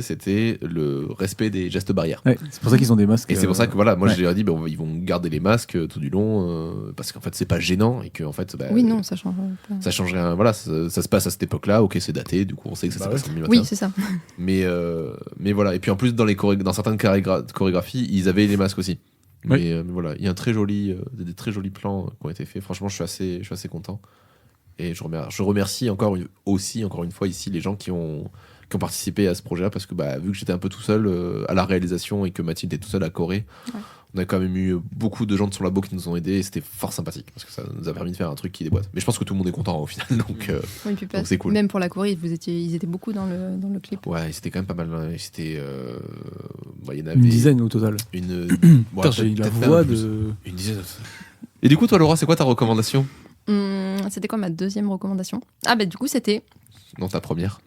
c'était le respect des gestes barrières. Ouais, c'est pour ça qu'ils ont des masques. Et c'est pour ça que voilà, moi ouais. j'ai dit ils vont garder les masques tout du long parce qu'en fait c'est pas gênant et que en fait Oui, non, ça change pas. ça change rien. Voilà, ça se passe à cette époque-là. Ok, c'est daté. Du coup, on sait que ça Bah s'est ouais. passé en 2021. Oui, c'est ça. Mais voilà. Et puis en plus dans certaines chorégraphies, ils avaient les masques aussi. Oui. Mais voilà, il y a des très jolis plans qui ont été faits. Franchement, je suis assez content. Et je remercie encore une fois ici les gens qui ont participé à ce projet-là parce que vu que j'étais un peu tout seul à la réalisation et que Mathilde est tout seul à Corée, On a quand même eu beaucoup de gens de son labo qui nous ont aidés et c'était fort sympathique parce que ça nous a permis de faire un truc qui déboîte. Mais je pense que tout le monde est content au final, donc Oui, puis donc c'est cool. Même pour la Corée, ils étaient beaucoup dans le clip. Ouais, c'était quand même pas mal. Hein. C'était, il y en avait Une dizaine au total. Une. Putain, j'ai eu la peut-être voix même plus. de. Une dizaine. Et du coup, toi, Laura, c'est quoi ta recommandation? C'était quoi ma deuxième recommandation? Ah bah du coup c'était... Non, ta première.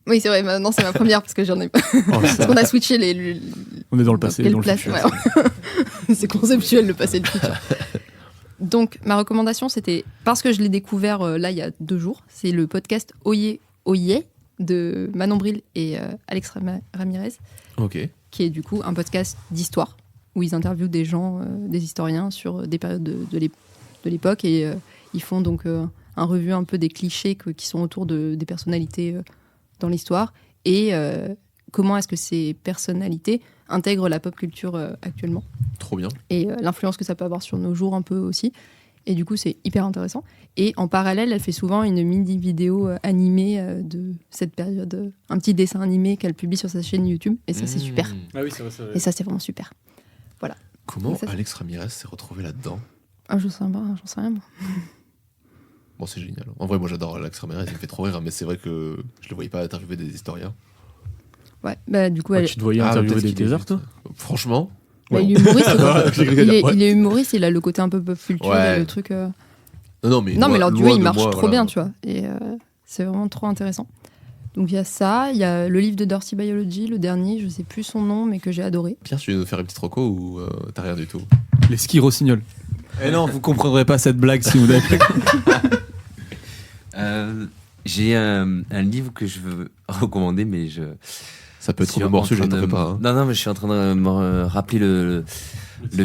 Oui c'est vrai, non c'est ma première parce que j'en ai pas. Parce qu'on a switché les... On est dans le passé et dans le futur. Ouais. C'est conceptuel le passé et le futur. Donc ma recommandation c'était, parce que je l'ai découvert là il y a 2 jours, c'est le podcast Oye Oye de Manon Bril et Alex Ramirez, Ok. qui est du coup un podcast d'histoire où ils interviewent des gens, des historiens sur des périodes de l'époque et ils font donc un revue un peu des clichés qui sont autour des personnalités dans l'histoire et comment est-ce que ces personnalités intègrent la pop culture actuellement Trop bien. et l'influence que ça peut avoir sur nos jours un peu aussi. Et du coup, c'est hyper intéressant. Et en parallèle, elle fait souvent une mini vidéo animée de cette période, un petit dessin animé qu'elle publie sur sa chaîne YouTube. Et ça, c'est super. Ah oui, c'est vrai. Et ça, c'est vraiment super. Comment Et ça, Alex Ramirez s'est retrouvé là-dedans? Ah, j'en sais rien, moi. Bon, c'est génial. En vrai, moi, j'adore Alex Ramirez, il me fait trop rire, mais c'est vrai que je le voyais pas interviewer des historiens. Ouais, bah du coup, Tu te voyais interviewer peut-être des qu'il est thésards, juste- toi? Franchement, bah, ouais. il est humoriste. J'ai cru qu'il allait dire, il est humoriste, il a le côté un peu pop culture, Ouais. et le truc. Non, mais Non, mais leur duo, loin il de marche moi, trop voilà. bien, tu vois. Et c'est vraiment trop intéressant. Donc il y a ça, il y a le livre de Dirty Biology, le dernier, je sais plus son nom, mais que j'ai adoré. Pierre, tu veux nous faire une petite reco ou t'as rien du tout? Les skis rossignols. Eh non, vous comprendrez pas cette blague si vous n'avez pas. J'ai un livre que je veux recommander, mais je. Ça peut être suis trop bon en sujet, train t'en de- fais pas. Hein. Non, mais je suis en train de me rappeler le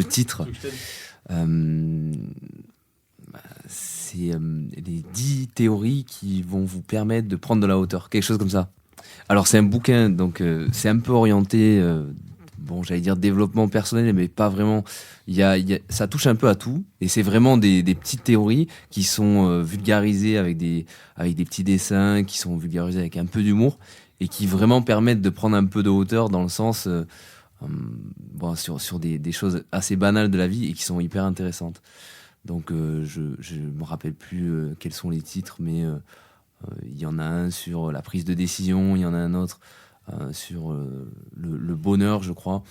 titre. C'est les 10 théories qui vont vous permettre de prendre de la hauteur, quelque chose comme ça. Alors c'est un bouquin, donc c'est un peu orienté, bon j'allais dire développement personnel, mais pas vraiment. Ça touche un peu à tout, et c'est vraiment des petites théories qui sont vulgarisées avec des petits dessins, qui sont vulgarisées avec un peu d'humour, et qui vraiment permettent de prendre un peu de hauteur dans le sens bon, sur des choses assez banales de la vie et qui sont hyper intéressantes. Donc je me rappelle plus quels sont les titres, mais il y en a un sur la prise de décision, il y en a un autre sur le bonheur, je crois.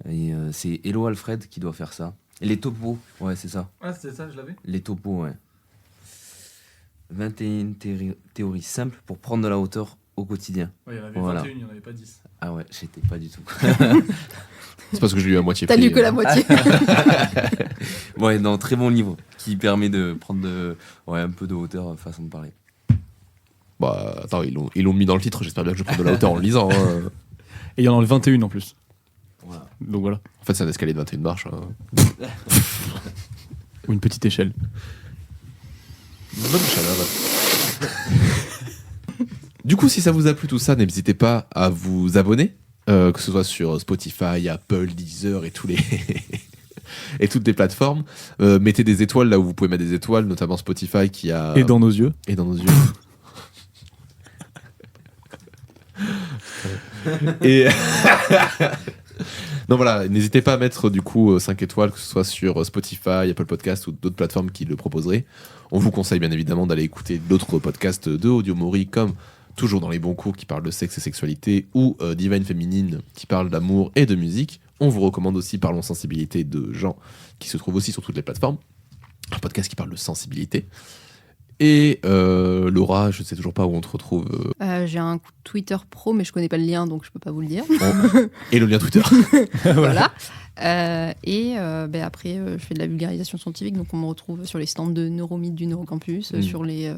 Et c'est Hello Alfred qui doit faire ça. Et les topos, ouais, c'est ça. Ah, c'est ça, je l'avais. Les topos, ouais. 21 théories simples pour prendre de la hauteur au quotidien. Ouais, il y en avait Voilà. 21, il n'y en avait pas 10. Ah ouais, j'étais pas du tout. C'est parce que je l'ai eu à moitié T'as prix, lu que la moitié. Ouais, non, très bon livre qui permet de prendre un peu de hauteur, façon de parler. Bah, attends, ils l'ont mis dans le titre, j'espère bien que je prends de la hauteur en le lisant. Hein. Et il y en a le 21 en plus. Voilà. Donc voilà. En fait, c'est un escalier de 21 marches. Hein. Ou une petite échelle. Bonne chaleur. Du coup, si ça vous a plu tout ça, n'hésitez pas à vous abonner, que ce soit sur Spotify, Apple, Deezer et et toutes les plateformes. Mettez des étoiles là où vous pouvez mettre des étoiles, notamment Spotify qui a... Et dans nos yeux. Et dans nos yeux. Et non voilà, n'hésitez pas à mettre du coup 5 étoiles, que ce soit sur Spotify, Apple Podcast ou d'autres plateformes qui le proposeraient. On vous conseille bien évidemment d'aller écouter d'autres podcasts de Audio Mori, comme Toujours dans les bons cours qui parlent de sexe et sexualité, ou Divine Féminine qui parle d'amour et de musique. On vous recommande aussi Parlons Sensibilité de Jean, qui se trouve aussi sur toutes les plateformes. Un podcast qui parle de sensibilité. Et Laura, je ne sais toujours pas où on te retrouve. J'ai un Twitter pro, mais je connais pas le lien, donc je peux pas vous le dire. Et le lien Twitter. Voilà. Après, je fais de la vulgarisation scientifique, donc on me retrouve sur les stands de Neuromythe du Neurocampus, sur les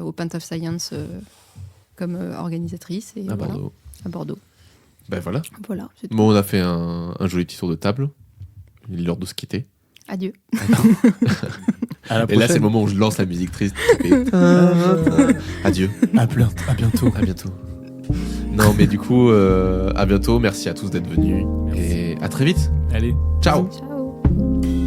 Open of Science comme organisatrice. Et À voilà, Bordeaux. à Bordeaux. Ben voilà. Voilà, c'est tout. Bon, on a fait un joli petit tour de table. Il est l'heure de se quitter. Adieu. À la Et là, c'est le prochaine. moment où je lance la musique triste. Adieu. À bientôt. À bientôt. Non, mais du coup, à bientôt. Merci à tous d'être venus. Merci. Et à très vite. Allez. Ciao. Ciao.